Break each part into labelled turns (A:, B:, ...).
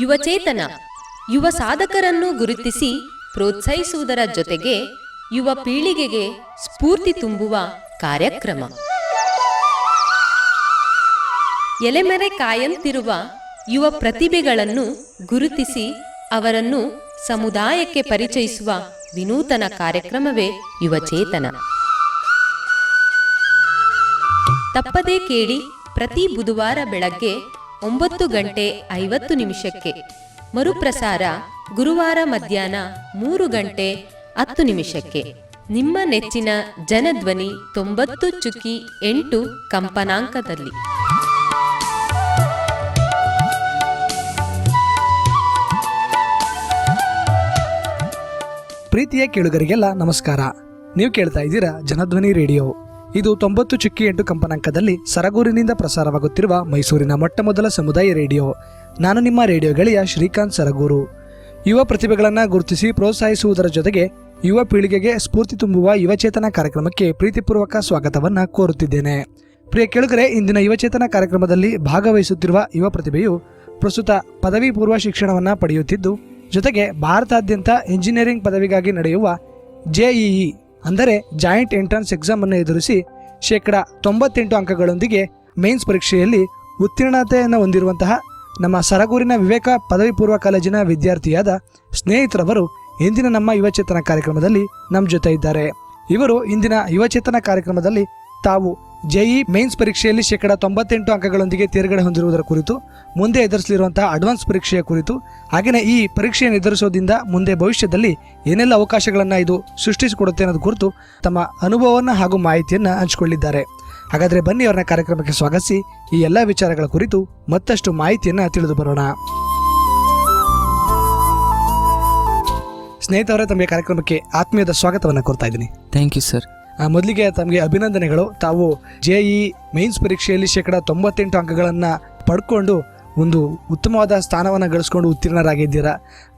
A: ಯುವಚೇತನ ಯುವ ಸಾಧಕರನ್ನು ಗುರುತಿಸಿ ಪ್ರೋತ್ಸಾಹಿಸುವುದರ ಜೊತೆಗೆ ಯುವ ಪೀಳಿಗೆಗೆ ಸ್ಫೂರ್ತಿ ತುಂಬುವ ಕಾರ್ಯಕ್ರಮ. ಎಲೆಮೆರೆ ಕಾಯಂತಿರುವ ಯುವ ಪ್ರತಿಭೆಗಳನ್ನು ಗುರುತಿಸಿ ಅವರನ್ನು ಸಮುದಾಯಕ್ಕೆ ಪರಿಚಯಿಸುವ ವಿನೂತನ ಕಾರ್ಯಕ್ರಮವೇ ಯುವಚೇತನ. ತಪ್ಪದೇ ಕೇಳಿ ಪ್ರತಿ ಬುಧವಾರ ಬೆಳಗ್ಗೆ 9:50 ಮರುಪ್ರಸಾರ ಗುರುವಾರ ಮಧ್ಯಾಹ್ನ 3:10 ನಿಮ್ಮ ನೆಚ್ಚಿನ ಜನಧ್ವನಿ 90.8 ಕಂಪನಾಂಕದಲ್ಲಿ.
B: ಪ್ರೀತಿಯ ಕೇಳುಗರಿಗೆಲ್ಲ ನಮಸ್ಕಾರ. ನೀವು ಕೇಳ್ತಾ ಇದ್ದೀರಾ ಜನಧ್ವನಿ ರೇಡಿಯೋ. ಇದು 90.8 ಕಂಪನಾಂಕದಲ್ಲಿ ಸರಗೂರಿನಿಂದ ಪ್ರಸಾರವಾಗುತ್ತಿರುವ ಮೈಸೂರಿನ ಮೊಟ್ಟಮೊದಲ ಸಮುದಾಯ ರೇಡಿಯೋ. ನಾನು ನಿಮ್ಮ ರೇಡಿಯೋ ಗೆಳೆಯ ಶ್ರೀಕಾಂತ್ ಸರಗೂರು. ಯುವ ಪ್ರತಿಭೆಗಳನ್ನು ಗುರುತಿಸಿ ಪ್ರೋತ್ಸಾಹಿಸುವುದರ ಜೊತೆಗೆ ಯುವ ಪೀಳಿಗೆಗೆ ಸ್ಫೂರ್ತಿ ತುಂಬುವ ಯುವಚೇತನ ಕಾರ್ಯಕ್ರಮಕ್ಕೆ ಪ್ರೀತಿಪೂರ್ವಕ ಸ್ವಾಗತವನ್ನು ಕೋರುತ್ತಿದ್ದೇನೆ. ಪ್ರಿಯ ಕೇಳುಗರೆ, ಇಂದಿನ ಯುವಚೇತನ ಕಾರ್ಯಕ್ರಮದಲ್ಲಿ ಭಾಗವಹಿಸುತ್ತಿರುವ ಯುವ ಪ್ರತಿಭೆಯು ಪ್ರಸ್ತುತ ಪದವಿ ಪೂರ್ವ ಶಿಕ್ಷಣವನ್ನು ಪಡೆಯುತ್ತಿದ್ದು, ಜೊತೆಗೆ ಭಾರತಾದ್ಯಂತ ಇಂಜಿನಿಯರಿಂಗ್ ಪದವಿಗಾಗಿ ನಡೆಯುವ JEE ಅಂದರೆ ಜಾಯಿಂಟ್ ಎಂಟ್ರನ್ಸ್ ಎಕ್ಸಾಮ್ ಅನ್ನು ಎದುರಿಸಿ 98% ಅಂಕಗಳೊಂದಿಗೆ ಮೇನ್ಸ್ ಪರೀಕ್ಷೆಯಲ್ಲಿ ಉತ್ತೀರ್ಣತೆಯನ್ನು ಹೊಂದಿರುವಂತಹ ನಮ್ಮ ಸರಗೂರಿನ ವಿವೇಕ ಪದವಿ ಪೂರ್ವ ಕಾಲೇಜಿನ ವಿದ್ಯಾರ್ಥಿಯಾದ ಸ್ನೇಹಿತರವರು ಇಂದಿನ ನಮ್ಮ ಯುವಚೇತನ ಕಾರ್ಯಕ್ರಮದಲ್ಲಿ ನಮ್ಮ ಜೊತೆ ಇದ್ದಾರೆ. ಇವರು ಇಂದಿನ ಯುವಚೇತನ ಕಾರ್ಯಕ್ರಮದಲ್ಲಿ ತಾವು JEE ಮೇನ್ಸ್ ಪರೀಕ್ಷೆಯಲ್ಲಿ 98% ಅಂಕಗಳೊಂದಿಗೆ ತೇರ್ಗಡೆ ಹೊಂದಿರುವುದರ ಕುರಿತು, ಮುಂದೆ ಎದುರಿಸಲಿರುವಂತಹ ಅಡ್ವಾನ್ಸ್ ಪರೀಕ್ಷೆಯ ಕುರಿತು, ಹಾಗೆಯೇ ಈ ಪರೀಕ್ಷೆಯನ್ನು ಎದುರಿಸೋದ್ರಿಂದ ಮುಂದೆ ಭವಿಷ್ಯದಲ್ಲಿ ಏನೆಲ್ಲ ಅವಕಾಶಗಳನ್ನು ಇದು ಸೃಷ್ಟಿಸಿಕೊಡುತ್ತೆ ಅನ್ನೋದು ಕುರಿತು ತಮ್ಮ ಅನುಭವವನ್ನು ಹಾಗೂ ಮಾಹಿತಿಯನ್ನು ಹಂಚಿಕೊಳ್ಳಿದ್ದಾರೆ. ಹಾಗಾದರೆ ಬನ್ನಿ, ಅವರನ್ನ ಕಾರ್ಯಕ್ರಮಕ್ಕೆ ಸ್ವಾಗತಿಸಿ ಈ ಎಲ್ಲ ವಿಚಾರಗಳ ಕುರಿತು ಮತ್ತಷ್ಟು ಮಾಹಿತಿಯನ್ನು ತಿಳಿದು ಬರೋಣ. ಸ್ನೇಹಿತರೇ, ತಮಗೆ ಕಾರ್ಯಕ್ರಮಕ್ಕೆ ಆತ್ಮೀಯದ ಸ್ವಾಗತವನ್ನು ಕೋರ್ತಾ ಇದ್ದೀನಿ.
C: Thank you sir.
B: ಮೊದಲಿಗೆ ತಮಗೆ ಅಭಿನಂದನೆಗಳು. ತಾವು JEE ಮೇನ್ಸ್ ಪರೀಕ್ಷೆಯಲ್ಲಿ 98% ಅಂಕಗಳನ್ನು ಪಡ್ಕೊಂಡು ಒಂದು ಉತ್ತಮವಾದ ಸ್ಥಾನವನ್ನು ಗಳಿಸ್ಕೊಂಡು ಉತ್ತೀರ್ಣರಾಗಿದ್ದೀರಾ.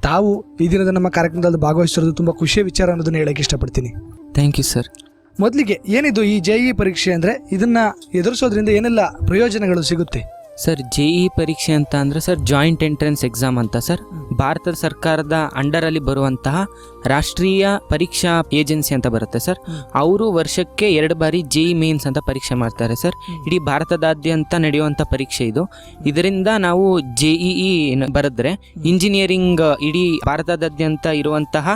B: ತಾವು ಈ ದಿನದ ನಮ್ಮ ಕಾರ್ಯಕ್ರಮದಲ್ಲಿ ಭಾಗವಹಿಸಿರೋದು ತುಂಬ ಖುಷಿಯ ವಿಚಾರ ಅನ್ನೋದನ್ನು ಹೇಳಕ್ಕೆ ಇಷ್ಟಪಡ್ತೀನಿ.
C: Thank you sir.
B: ಮೊದಲಿಗೆ ಏನಿದು ಈ JEE ಪರೀಕ್ಷೆ ಅಂದರೆ, ಇದನ್ನು ಎದುರಿಸೋದ್ರಿಂದ ಏನೆಲ್ಲ ಪ್ರಯೋಜನಗಳು ಸಿಗುತ್ತೆ?
C: ಸರ್, JEE ಪರೀಕ್ಷೆ ಅಂತ ಅಂದರೆ ಸರ್ ಜಾಯಿಂಟ್ ಎಂಟ್ರೆನ್ಸ್ ಎಕ್ಸಾಮ್ ಅಂತ ಸರ್. ಭಾರತ ಸರ್ಕಾರದ ಅಂಡರಲ್ಲಿ ಬರುವಂತಹ ರಾಷ್ಟ್ರೀಯ ಪರೀಕ್ಷಾ ಏಜೆನ್ಸಿ ಅಂತ ಬರುತ್ತೆ ಸರ್. ಅವರು ವರ್ಷಕ್ಕೆ 2 ಬಾರಿ JEE ಮೇನ್ಸ್ ಅಂತ ಪರೀಕ್ಷೆ ಮಾಡ್ತಾರೆ ಸರ್. ಇಡೀ ಭಾರತದಾದ್ಯಂತ ನಡೆಯುವಂಥ ಪರೀಕ್ಷೆ ಇದು. ಇದರಿಂದ ನಾವು JEE ಬರೆದ್ರೆ ಇಂಜಿನಿಯರಿಂಗ್ ಇಡೀ ಭಾರತದಾದ್ಯಂತ ಇರುವಂತಹ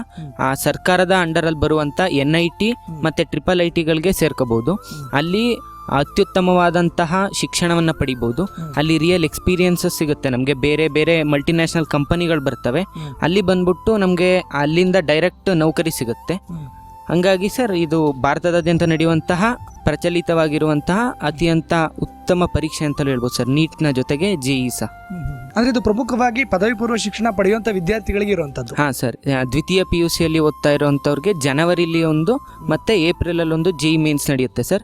C: ಸರ್ಕಾರದ ಅಂಡರಲ್ಲಿ ಬರುವಂಥ NIT ಮತ್ತು IIITಗಳಿಗೆ ಸೇರ್ಕೋಬಹುದು. ಅಲ್ಲಿ ಅತ್ಯುತ್ತಮವಾದಂತಹ ಶಿಕ್ಷಣವನ್ನು ಪಡಿಬೋದು. ಅಲ್ಲಿ ರಿಯಲ್ ಎಕ್ಸ್ಪೀರಿಯನ್ಸಸ್ ಸಿಗುತ್ತೆ ನಮಗೆ. ಬೇರೆ ಬೇರೆ ಮಲ್ಟಿನ್ಯಾಷನಲ್ ಕಂಪನಿಗಳು ಬರ್ತವೆ. ಅಲ್ಲಿ ಬಂದ್ಬಿಟ್ಟು ನಮಗೆ ಅಲ್ಲಿಂದ ಡೈರೆಕ್ಟ್ ನೌಕರಿ ಸಿಗುತ್ತೆ. ಹಾಗಾಗಿ ಸರ್, ಇದು ಭಾರತದಾದ್ಯಂತ ನಡೆಯುವಂತಹ ಪ್ರಚಲಿತವಾಗಿರುವಂತಹ ಅತ್ಯಂತ ಉತ್ತಮ ಪರೀಕ್ಷೆ ಅಂತಲೂ ಹೇಳ್ಬೋದು ಸರ್, ನೀಟ್ನ ಜೊತೆಗೆ JEE ಸಹ.
B: ಅಂದರೆ ಇದು ಪ್ರಮುಖವಾಗಿ ಪದವಿ ಪೂರ್ವ ಶಿಕ್ಷಣ ಪಡೆಯುವಂಥ ವಿದ್ಯಾರ್ಥಿಗಳಿಗೆ ಇರುವಂಥದ್ದು.
C: ಹಾಂ ಸರ್, ದ್ವಿತೀಯ PUCಯಲ್ಲಿ ಓದ್ತಾ ಇರೋವಂಥವ್ರಿಗೆ ಜನವರಿಲಿ ಒಂದು ಮತ್ತು ಏಪ್ರಿಲಲ್ಲಿ ಒಂದು JEE ಮೇನ್ಸ್ ನಡೆಯುತ್ತೆ ಸರ್.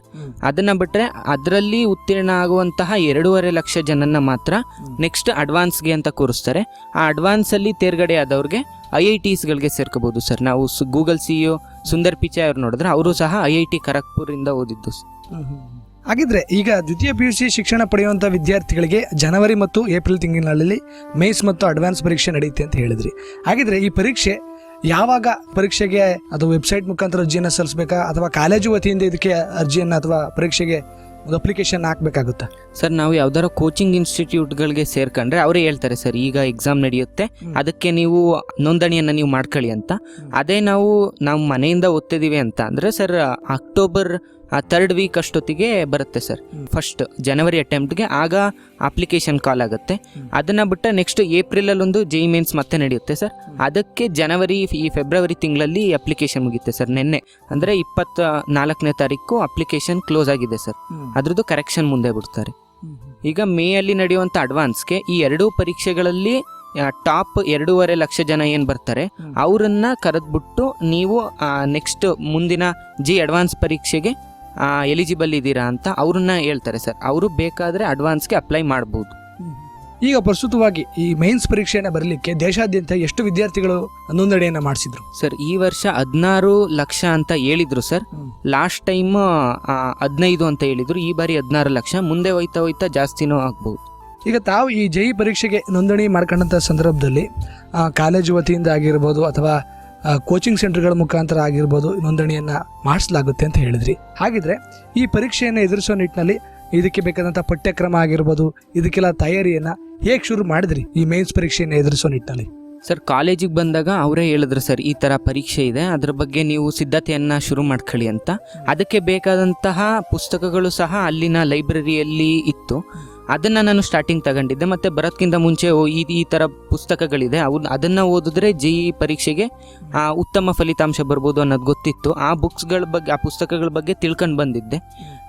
C: ಅದನ್ನು ಬಿಟ್ಟರೆ ಅದರಲ್ಲಿ ಉತ್ತೀರ್ಣ ಆಗುವಂತಹ 2.5 ಲಕ್ಷ ಜನನ ಮಾತ್ರ ನೆಕ್ಸ್ಟ್ ಅಡ್ವಾನ್ಸ್ಗೆ ಅಂತ ಕೂರಿಸ್ತಾರೆ. ಆ ಅಡ್ವಾನ್ಸಲ್ಲಿ ತೇರ್ಗಡೆ ಆದವ್ರಿಗೆ IITsಗಳಿಗೆ ಸೇರ್ಕೋಬೋದು ಸರ್. ನಾವು ಗೂಗಲ್ CEO ಸುಂದರ್ ಪಿಚಾಯ್ ಅವ್ರು ನೋಡಿದ್ರೆ ಅವರು ಸಹ IIT ಖರಗ್ಪುರಿಂದ ಓದಿದ್ದು.
B: ಹಾಗಿದ್ರೆ ಈಗ ದ್ವಿತೀಯ PUC ಶಿಕ್ಷಣ ಪಡೆಯುವಂಥ ವಿದ್ಯಾರ್ಥಿಗಳಿಗೆ ಜನವರಿ ಮತ್ತು ಏಪ್ರಿಲ್ ತಿಂಗಳಿನಲ್ಲಿ ಮೇನ್ಸ್ ಮತ್ತು ಅಡ್ವಾನ್ಸ್ ಪರೀಕ್ಷೆ ನಡೆಯುತ್ತೆ ಅಂತ ಹೇಳಿದ್ರಿ. ಹಾಗಿದ್ರೆ ಈ ಪರೀಕ್ಷೆ ಯಾವಾಗ ಪರೀಕ್ಷೆಗೆ ಅದು ವೆಬ್ಸೈಟ್ ಮುಖಾಂತರ ಅರ್ಜಿಯನ್ನು ಸಲ್ಲಿಸಬೇಕಾ, ಅಥವಾ ಕಾಲೇಜು ವತಿಯಿಂದ ಇದಕ್ಕೆ ಅರ್ಜಿಯನ್ನು ಅಥವಾ ಪರೀಕ್ಷೆಗೆ ಒಂದು ಅಪ್ಲಿಕೇಶನ್ ಹಾಕಬೇಕಾಗುತ್ತಾ?
C: ಸರ್, ನಾವು ಯಾವ್ದಾರ ಕೋಚಿಂಗ್ ಇನ್ಸ್ಟಿಟ್ಯೂಟ್ಗಳಿಗೆ ಸೇರ್ಕೊಂಡ್ರೆ ಅವರೇ ಹೇಳ್ತಾರೆ ಸರ್, ಈಗ ಎಕ್ಸಾಮ್ ನಡೆಯುತ್ತೆ, ಅದಕ್ಕೆ ನೀವು ನೋಂದಣಿಯನ್ನು ನೀವು ಮಾಡ್ಕೊಳ್ಳಿ ಅಂತ. ಅದೇ ನಾವು ಮನೆಯಿಂದ ಓದ್ತಿದ್ದೀವಿ ಅಂತ ಅಂದರೆ ಸರ್, ಅಕ್ಟೋಬರ್ 3rd ವೀಕ್ ಅಷ್ಟೊತ್ತಿಗೆ ಬರುತ್ತೆ ಸರ್. ಫಸ್ಟ್ ಜನವರಿ ಅಟೆಂಪ್ಟ್ಗೆ ಆಗ ಅಪ್ಲಿಕೇಶನ್ ಕಾಲ್ ಆಗುತ್ತೆ. ಅದನ್ನು ಬಿಟ್ಟು ನೆಕ್ಸ್ಟ್ ಏಪ್ರಿಲಲ್ಲಿ ಒಂದು JEE ಮೇನ್ಸ್ ಮತ್ತೆ ನಡೆಯುತ್ತೆ ಸರ್. ಅದಕ್ಕೆ ಫೆಬ್ರವರಿ ತಿಂಗಳಲ್ಲಿ ಅಪ್ಲಿಕೇಶನ್ ಮುಗಿಯುತ್ತೆ ಸರ್. ನಿನ್ನೆ ಅಂದರೆ 24ನೇ ತಾರೀಕು ಅಪ್ಲಿಕೇಶನ್ ಕ್ಲೋಸ್ ಆಗಿದೆ ಸರ್. ಅದ್ರದ್ದು ಕರೆಕ್ಷನ್ ಮುಂದೆ ಬಿಡ್ತಾರೆ. ಈಗ ಮೇಯಲ್ಲಿ ನಡೆಯುವಂಥ ಅಡ್ವಾನ್ಸ್ಗೆ ಈ 2 ಪರೀಕ್ಷೆಗಳಲ್ಲಿ ಟಾಪ್ 2.5 ಲಕ್ಷ ಜನ ಏನು ಬರ್ತಾರೆ ಅವರನ್ನು ಕರೆದ್ಬಿಟ್ಟು ನೀವು ನೆಕ್ಸ್ಟ್ ಮುಂದಿನ JEE ಅಡ್ವಾನ್ಸ್ ಪರೀಕ್ಷೆಗೆ ಎಲಿಜಿಬಲ್ ಇದ್ದೀರಾ ಅಂತ ಅವ್ರನ್ನ ಹೇಳ್ತಾರೆ ಸರ್. ಅವರು ಬೇಕಾದರೆ ಅಡ್ವಾನ್ಸ್ಗೆ ಅಪ್ಲೈ ಮಾಡ್ಬೋದು.
B: ಈಗ ಪ್ರಸ್ತುತವಾಗಿ ಈ ಮೇನ್ಸ್ ಪರೀಕ್ಷೆಯನ್ನು ಬರಲಿಕ್ಕೆ ದೇಶಾದ್ಯಂತ ಎಷ್ಟು ವಿದ್ಯಾರ್ಥಿಗಳು ನೋಂದಣಿಯನ್ನು ಮಾಡಿಸಿದ್ರು?
C: ಸರ್, ಈ ವರ್ಷ 16 ಲಕ್ಷ ಅಂತ ಹೇಳಿದ್ರು ಸರ್. ಲಾಸ್ಟ್ ಟೈಮ್ 15 ಅಂತ ಹೇಳಿದ್ರು. ಈ ಬಾರಿ 16 ಲಕ್ಷ. ಮುಂದೆ ಹೋಯ್ತಾ ಜಾಸ್ತಿನೂ ಆಗ್ಬೋದು.
B: ಈಗ ತಾವು ಈ JEE ಪರೀಕ್ಷೆಗೆ ನೋಂದಣಿ ಮಾಡ್ಕೊಂಡಂಥ ಸಂದರ್ಭದಲ್ಲಿ ಕಾಲೇಜು ವತಿಯಿಂದ ಆಗಿರ್ಬೋದು ಅಥವಾ ಕೋಚಿಂಗ್ ಸೆಂಟರ್ಗಳ ಮುಖಾಂತರ ಆಗಿರ್ಬೋದು ನೋಂದಣಿಯನ್ನು ಮಾಡಿಸಲಾಗುತ್ತೆ ಅಂತ ಹೇಳಿದ್ರಿ. ಹಾಗಿದ್ರೆ ಈ ಪರೀಕ್ಷೆಯನ್ನು ಎದುರಿಸೋ ನಿಟ್ಟಿನಲ್ಲಿ ಇದಕ್ಕೆ ಬೇಕಾದಂಥ ಪಠ್ಯಕ್ರಮ ಆಗಿರ್ಬೋದು, ಇದಕ್ಕೆಲ್ಲ ತಯಾರಿಯನ್ನು ಹೇಗೆ ಶುರು ಮಾಡಿದ್ರಿ ಈ ಮೇನ್ಸ್ ಪರೀಕ್ಷೆಯನ್ನು ಎದುರಿಸೋ ನಿಟ್ಟಿನಲ್ಲಿ?
C: ಸರ್, ಕಾಲೇಜಿಗೆ ಬಂದಾಗ ಅವರೇ ಹೇಳಿದ್ರು ಸರ್, ಈ ಥರ ಪರೀಕ್ಷೆ ಇದೆ, ಅದ್ರ ಬಗ್ಗೆ ನೀವು ಸಿದ್ಧತೆಯನ್ನು ಶುರು ಮಾಡ್ಕೊಳ್ಳಿ ಅಂತ. ಅದಕ್ಕೆ ಬೇಕಾದಂತಹ ಪುಸ್ತಕಗಳು ಸಹ ಅಲ್ಲಿನ ಲೈಬ್ರರಿಯಲ್ಲಿ ಇತ್ತು. ಅದನ್ನು ನಾನು ಸ್ಟಾರ್ಟಿಂಗ್ ತಗೊಂಡಿದ್ದೆ. ಮತ್ತು ಬರೋದಕ್ಕಿಂತ ಮುಂಚೆ ಈ ಥರ ಪುಸ್ತಕಗಳಿದೆ, ಅದನ್ನು ಓದಿದ್ರೆ JEE ಪರೀಕ್ಷೆಗೆ ಉತ್ತಮ ಫಲಿತಾಂಶ ಬರ್ಬೋದು ಅನ್ನೋದು ಗೊತ್ತಿತ್ತು. ಆ ಪುಸ್ತಕಗಳ ಬಗ್ಗೆ ತಿಳ್ಕೊಂಡು ಬಂದಿದ್ದೆ.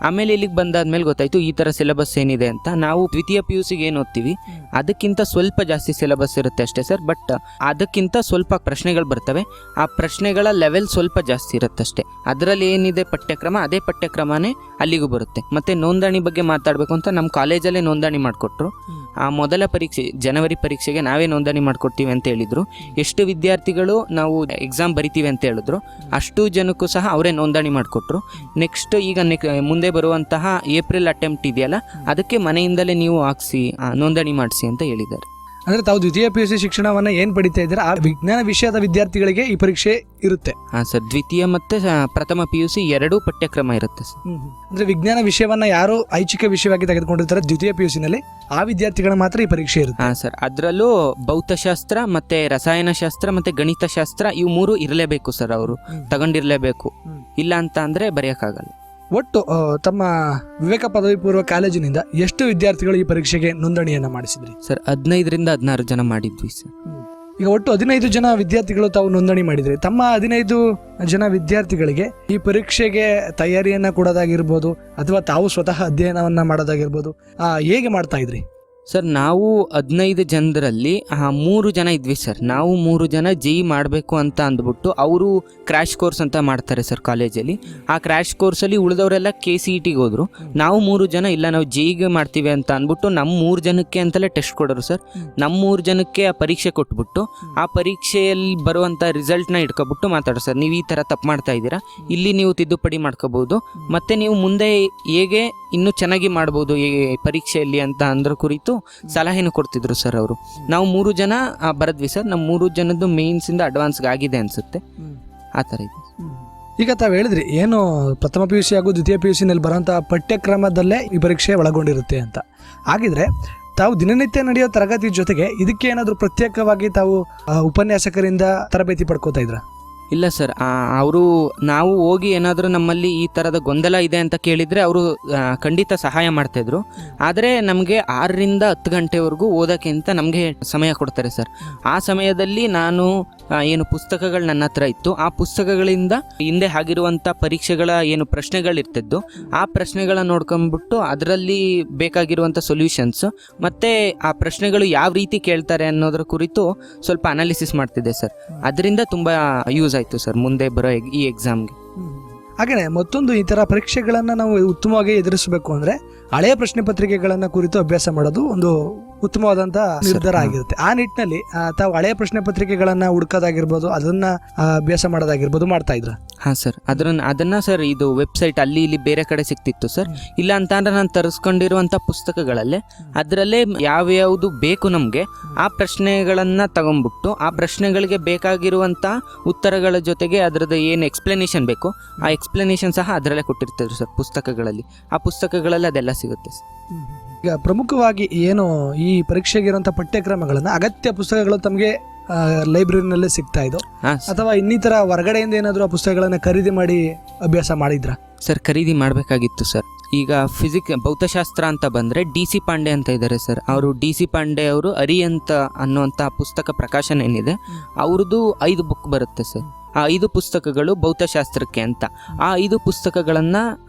C: ಆಮೇಲೆ ಇಲ್ಲಿಗೆ ಬಂದಾದ್ಮೇಲೆ ಗೊತ್ತಾಯಿತು ಈ ಥರ ಸಿಲೆಬಸ್ ಏನಿದೆ ಅಂತ. ನಾವು ದ್ವಿತೀಯ PUCಗೆ ಏನು ಓದ್ತೀವಿ ಅದಕ್ಕಿಂತ ಸ್ವಲ್ಪ ಜಾಸ್ತಿ ಸಿಲೆಬಸ್ ಇರುತ್ತೆ ಅಷ್ಟೇ ಸರ್. ಬಟ್ ಅದಕ್ಕಿಂತ ಸ್ವಲ್ಪ ಪ್ರಶ್ನೆಗಳು ಬರ್ತವೆ. ಆ ಪ್ರಶ್ನೆಗಳ ಲೆವೆಲ್ ಸ್ವಲ್ಪ ಜಾಸ್ತಿ ಇರುತ್ತೆ ಅಷ್ಟೇ. ಅದರಲ್ಲಿ ಏನಿದೆ ಪಠ್ಯಕ್ರಮ, ಅದೇ ಪಠ್ಯಕ್ರಮನೇ ಅಲ್ಲಿಗೂ ಬರುತ್ತೆ. ಮತ್ತು ನೋಂದಣಿ ಬಗ್ಗೆ ಮಾತಾಡಬೇಕು ಅಂತ ನಮ್ಮ ಕಾಲೇಜಲ್ಲೇ ನೋಂದಣಿ ಮಾಡಿಕೊಟ್ರು. ಆ ಮೊದಲ ಪರೀಕ್ಷೆ ಜನವರಿ ಪರೀಕ್ಷೆಗೆ ನಾವೇ ನೋಂದಣಿ ಮಾಡಿಕೊಡ್ತೀವಿ ಅಂತ ಹೇಳಿದರು. ಎಷ್ಟು ವಿದ್ಯಾರ್ಥಿಗಳು ನಾವು ಎಕ್ಸಾಮ್ ಬರಿತೀವಿ ಅಂತ ಹೇಳಿದ್ರು ಅಷ್ಟು ಜನಕ್ಕೂ ಸಹ ಅವರೇ ನೋಂದಣಿ ಮಾಡಿಕೊಟ್ರು. ನೆಕ್ಸ್ಟ್ ಈಗ ಮುಂದೆ ಬರುವಂತಹ ಏಪ್ರಿಲ್ ಅಟೆಂಪ್ಟ್ ಇದೆಯಲ್ಲ, ಅದಕ್ಕೆ ಮನೆಯಿಂದಲೇ ನೀವು ಹಾಕ್ಸಿ ನೋಂದಣಿ ಮಾಡಿಸಿ ಅಂತ ಹೇಳಿದ್ದಾರೆ.
B: ಅಂದರೆ ತಾವು ದ್ವಿತೀಯ PUC ಶಿಕ್ಷಣವನ್ನು ಏನು ಪಡಿತಾ ಇದ್ದೀರಾ ಆ ವಿಜ್ಞಾನ ವಿಷಯದ ವಿದ್ಯಾರ್ಥಿಗಳಿಗೆ ಈ ಪರೀಕ್ಷೆ ಇರುತ್ತೆ?
C: ಹಾಂ ಸರ್, ದ್ವಿತೀಯ ಮತ್ತು ಪ್ರಥಮ PUC ಎರಡೂ ಪಠ್ಯಕ್ರಮ ಇರುತ್ತೆ ಸರ್.
B: ಅಂದರೆ ವಿಜ್ಞಾನ ವಿಷಯವನ್ನು ಯಾರು ಐಚ್ಛಿಕ ವಿಷಯವಾಗಿ ತೆಗೆದುಕೊಂಡಿರ್ತಾರೆ ದ್ವಿತೀಯ PUCನಲ್ಲಿ ಆ ವಿದ್ಯಾರ್ಥಿಗಳು ಮಾತ್ರ ಈ ಪರೀಕ್ಷೆ ಇರುತ್ತೆ?
C: ಹಾಂ ಸರ್, ಅದರಲ್ಲೂ ಭೌತಶಾಸ್ತ್ರ ಮತ್ತು ರಸಾಯನಶಾಸ್ತ್ರ ಮತ್ತು ಗಣಿತಶಾಸ್ತ್ರ ಇವು ಮೂರು ಇರಲೇಬೇಕು ಸರ್. ಅವರು ತಗೊಂಡಿರಲೇಬೇಕು, ಇಲ್ಲ ಅಂತ ಅಂದರೆ ಬರೆಯೋಕ್ಕಾಗಲ್ಲ.
B: ಒಟ್ಟು ತಮ್ಮ ವಿವೇಕ ಪದವಿ ಪೂರ್ವ ಕಾಲೇಜಿನಿಂದ ಎಷ್ಟು ವಿದ್ಯಾರ್ಥಿಗಳು ಈ ಪರೀಕ್ಷೆಗೆ ನೋಂದಣಿಯನ್ನು ಮಾಡಿಸಿದ್ರಿ?
C: ಸರ್, 15ರಿಂದ 16 ಜನ ಮಾಡಿದ್ವಿ ಸರ್.
B: ಈಗ ಒಟ್ಟು 15 ಜನ ವಿದ್ಯಾರ್ಥಿಗಳು ತಾವು ನೋಂದಣಿ ಮಾಡಿದ್ರಿ. ತಮ್ಮ 15 ಜನ ವಿದ್ಯಾರ್ಥಿಗಳಿಗೆ ಈ ಪರೀಕ್ಷೆಗೆ ತಯಾರಿಯನ್ನು ಕೊಡೋದಾಗಿರ್ಬೋದು ಅಥವಾ ತಾವು ಸ್ವತಃ ಅಧ್ಯಯನವನ್ನು ಮಾಡೋದಾಗಿರ್ಬೋದು ಹೇಗೆ ಮಾಡ್ತಾ ಇದ್ರಿ?
C: ಸರ್, ನಾವು 15 ಜನರಲ್ಲಿ 3 ಜನ ಇದ್ವಿ ಸರ್. ನಾವು 3 ಜನ JEE ಮಾಡಬೇಕು ಅಂತ ಅಂದ್ಬಿಟ್ಟು ಅವರು ಕ್ರ್ಯಾಶ್ ಕೋರ್ಸ್ ಅಂತ ಮಾಡ್ತಾರೆ ಸರ್ ಕಾಲೇಜಲ್ಲಿ. ಆ ಕ್ರ್ಯಾಶ್ ಕೋರ್ಸಲ್ಲಿ ಉಳಿದವರೆಲ್ಲ KCETಗೆ ಹೋದರು. ನಾವು 3 ಜನ ಇಲ್ಲ, ನಾವು JEEಗೆ ಮಾಡ್ತೀವಿ ಅಂತ ಅಂದ್ಬಿಟ್ಟು ನಮ್ಮ 3 ಜನಕ್ಕೆ ಅಂತಲೇ ಟೆಸ್ಟ್ ಕೊಡೋರು ಸರ್. ನಮ್ಮ 3 ಜನಕ್ಕೆ ಆ ಪರೀಕ್ಷೆ ಕೊಟ್ಬಿಟ್ಟು ಆ ಪರೀಕ್ಷೆಯಲ್ಲಿ ಬರುವಂಥ ರಿಸಲ್ಟ್ನ ಇಟ್ಕೊಬಿಟ್ಟು ಮಾತಾಡೋ ಸರ್, ನೀವು ಈ ಥರ ತಪ್ಪು ಮಾಡ್ತಾ ಇದ್ದೀರಾ, ಇಲ್ಲಿ ನೀವು ತಿದ್ದುಪಡಿ ಮಾಡ್ಕೋಬೋದು, ಮತ್ತು ನೀವು ಮುಂದೆ ಹೇಗೆ ಇನ್ನೂ ಚೆನ್ನಾಗಿ ಮಾಡ್ಬೋದು ಈ ಪರೀಕ್ಷೆಯಲ್ಲಿ ಅಂತ ಅಂದ್ರ ಕುರಿತು ಸಲಹೆನೂ ಕೊಡ್ತಿದ್ರು ಸರ್ ಅವರು. ನಾವು 3 ಜನ ಬರೆದ್ವಿ ಸರ್. ನಮ್ಮ 3 ಜನದ್ದು ಮೇನ್ಸಿಂದ ಅಡ್ವಾನ್ಸ್ಗೆ ಆಗಿದೆ ಅನಿಸುತ್ತೆ, ಆ ಥರ ಇದೆ.
B: ಈಗ ತಾವು ಹೇಳಿದ್ರಿ ಏನು ಪ್ರಥಮ PUC ಹಾಗೂ ದ್ವಿತೀಯ PUCನಲ್ಲಿ ಬರೋಂಥ ಪಠ್ಯಕ್ರಮದಲ್ಲೇ ಈ ಪರೀಕ್ಷೆ ಒಳಗೊಂಡಿರುತ್ತೆ ಅಂತ. ಹಾಗಿದ್ರೆ ತಾವು ದಿನನಿತ್ಯ ನಡೆಯೋ ತರಗತಿ ಜೊತೆಗೆ ಇದಕ್ಕೆ ಏನಾದರೂ ಪ್ರತ್ಯೇಕವಾಗಿ ತಾವು ಉಪನ್ಯಾಸಕರಿಂದ ತರಬೇತಿ ಪಡ್ಕೋತಾ ಇದ್ರ?
C: ಇಲ್ಲ ಸರ್, ಅವರು ನಾವು ಹೋಗಿ ಏನಾದರೂ ನಮ್ಮಲ್ಲಿ ಈ ಥರದ ಗೊಂದಲ ಇದೆ ಅಂತ ಕೇಳಿದರೆ ಅವರು ಖಂಡಿತ ಸಹಾಯ ಮಾಡ್ತಾಯಿದ್ರು. ಆದರೆ ನಮಗೆ 6ರಿಂದ 10 ಗಂಟೆವರೆಗೂ ಓದೋಕ್ಕೆ ಅಂತ ನಮಗೆ ಸಮಯ ಕೊಡ್ತಾರೆ ಸರ್. ಆ ಸಮಯದಲ್ಲಿ ನಾನು ಏನು ಪುಸ್ತಕಗಳು ನನ್ನ ಹತ್ರ ಇತ್ತು, ಆ ಪುಸ್ತಕಗಳಿಂದ ಹಿಂದೆ ಆಗಿರುವಂಥ ಪರೀಕ್ಷೆಗಳ ಏನು ಪ್ರಶ್ನೆಗಳಿರ್ತಿದ್ದು ಆ ಪ್ರಶ್ನೆಗಳನ್ನ ನೋಡ್ಕೊಂಬಿಟ್ಟು ಅದರಲ್ಲಿ ಬೇಕಾಗಿರುವಂಥ ಸೊಲ್ಯೂಷನ್ಸ್ ಮತ್ತು ಆ ಪ್ರಶ್ನೆಗಳು ಯಾವ ರೀತಿ ಕೇಳ್ತಾರೆ ಅನ್ನೋದ್ರ ಕುರಿತು ಸ್ವಲ್ಪ ಅನಾಲಿಸಿಸ್ ಮಾಡ್ತಿದ್ದೆ ಸರ್. ಅದರಿಂದ ತುಂಬ ಯೂಸ್ ಆಯಿತು ಸರ್ ಮುಂದೆ ಬರೋ ಈ ಎಕ್ಸಾಮ್ಗೆ.
B: ಹಾಗೆಯೇ ಮತ್ತೊಂದು, ಈ ಥರ ಪರೀಕ್ಷೆಗಳನ್ನು ನಾವು ಉತ್ತಮವಾಗಿ ಎದುರಿಸಬೇಕು ಅಂದರೆ ಹಳೆಯ ಪ್ರಶ್ನೆ ಪತ್ರಿಕೆಗಳನ್ನು ಕುರಿತು ಅಭ್ಯಾಸ ಮಾಡೋದು ಒಂದು ಉತ್ತಮವಾದಂಥ ನಿರ್ಧಾರ ಆಗಿರುತ್ತೆ. ಆ ನಿಟ್ಟಿನಲ್ಲಿ ತಾವು ಹಳೆಯ ಪ್ರಶ್ನೆ ಪತ್ರಿಕೆಗಳನ್ನು ಹುಡುಕೋದಾಗಿರ್ಬೋದು, ಅದನ್ನು ಅಭ್ಯಾಸ ಮಾಡೋದಾಗಿರ್ಬೋದು ಮಾಡ್ತಾ ಇದ್ರ?
C: ಹಾಂ ಸರ್, ಅದನ್ನು ಸರ್ ಇದು ವೆಬ್ಸೈಟ್ ಅಲ್ಲಿ ಇಲ್ಲಿ ಬೇರೆ ಕಡೆ ಸಿಗ್ತಿತ್ತು ಸರ್. ಇಲ್ಲ ಅಂತ ಅಂದ್ರೆ ನಾನು ತರಿಸ್ಕೊಂಡಿರುವಂಥ ಪುಸ್ತಕಗಳಲ್ಲೇ ಅದರಲ್ಲೇ ಯಾವ್ಯಾವುದು ಬೇಕು ನಮಗೆ ಆ ಪ್ರಶ್ನೆಗಳನ್ನು ತಗೊಂಡ್ಬಿಟ್ಟು ಆ ಪ್ರಶ್ನೆಗಳಿಗೆ ಬೇಕಾಗಿರುವಂಥ ಉತ್ತರಗಳ ಜೊತೆಗೆ ಅದರದ್ದು ಏನು ಎಕ್ಸ್ಪ್ಲನೇಷನ್ ಬೇಕು ಆ ಎಕ್ಸ್ಪ್ಲನೇಷನ್ ಸಹ ಅದರಲ್ಲೇ ಕೊಟ್ಟಿರ್ತಾರೆ ಸರ್ ಪುಸ್ತಕಗಳಲ್ಲಿ. ಆ ಪುಸ್ತಕಗಳಲ್ಲಿ ಅದೆಲ್ಲ ಸಿಗುತ್ತೆ ಸರ್.
B: ಈಗ ಪ್ರಮುಖವಾಗಿ ಏನು ಈ ಪರೀಕ್ಷೆಗೆ ಇರುವಂಥ ಪಠ್ಯಕ್ರಮಗಳನ್ನು ಅಗತ್ಯ ಪುಸ್ತಕಗಳು ತಮಗೆ ಲೈಬ್ರರಿನಲ್ಲೇ ಸಿಗ್ತಾ ಇದ್ದೋ ಅಥವಾ ಇನ್ನಿತರ ಹೊರಗಡೆಯಿಂದ ಏನಾದರೂ ಆ ಪುಸ್ತಕಗಳನ್ನು ಖರೀದಿ ಮಾಡಿ ಅಭ್ಯಾಸ ಮಾಡಿದ್ರ?
C: ಸರ್, ಖರೀದಿ ಮಾಡಬೇಕಾಗಿತ್ತು ಸರ್. ಈಗ ಭೌತಶಾಸ್ತ್ರ ಅಂತ ಬಂದರೆ DC ಪಾಂಡೆ ಅಂತ ಇದ್ದಾರೆ ಸರ್. ಅವರು DC ಪಾಂಡೆ ಅವರು ಅರಿ ಅಂತ ಅನ್ನುವಂಥ ಪುಸ್ತಕ ಪ್ರಕಾಶನ ಏನಿದೆ ಅವ್ರದ್ದು 5 ಬುಕ್ ಬರುತ್ತೆ ಸರ್. ಆ 5 ಪುಸ್ತಕಗಳು ಭೌತಶಾಸ್ತ್ರಕ್ಕೆ ಅಂತ. ಆ 5 ಪುಸ್ತಕಗಳನ್ನು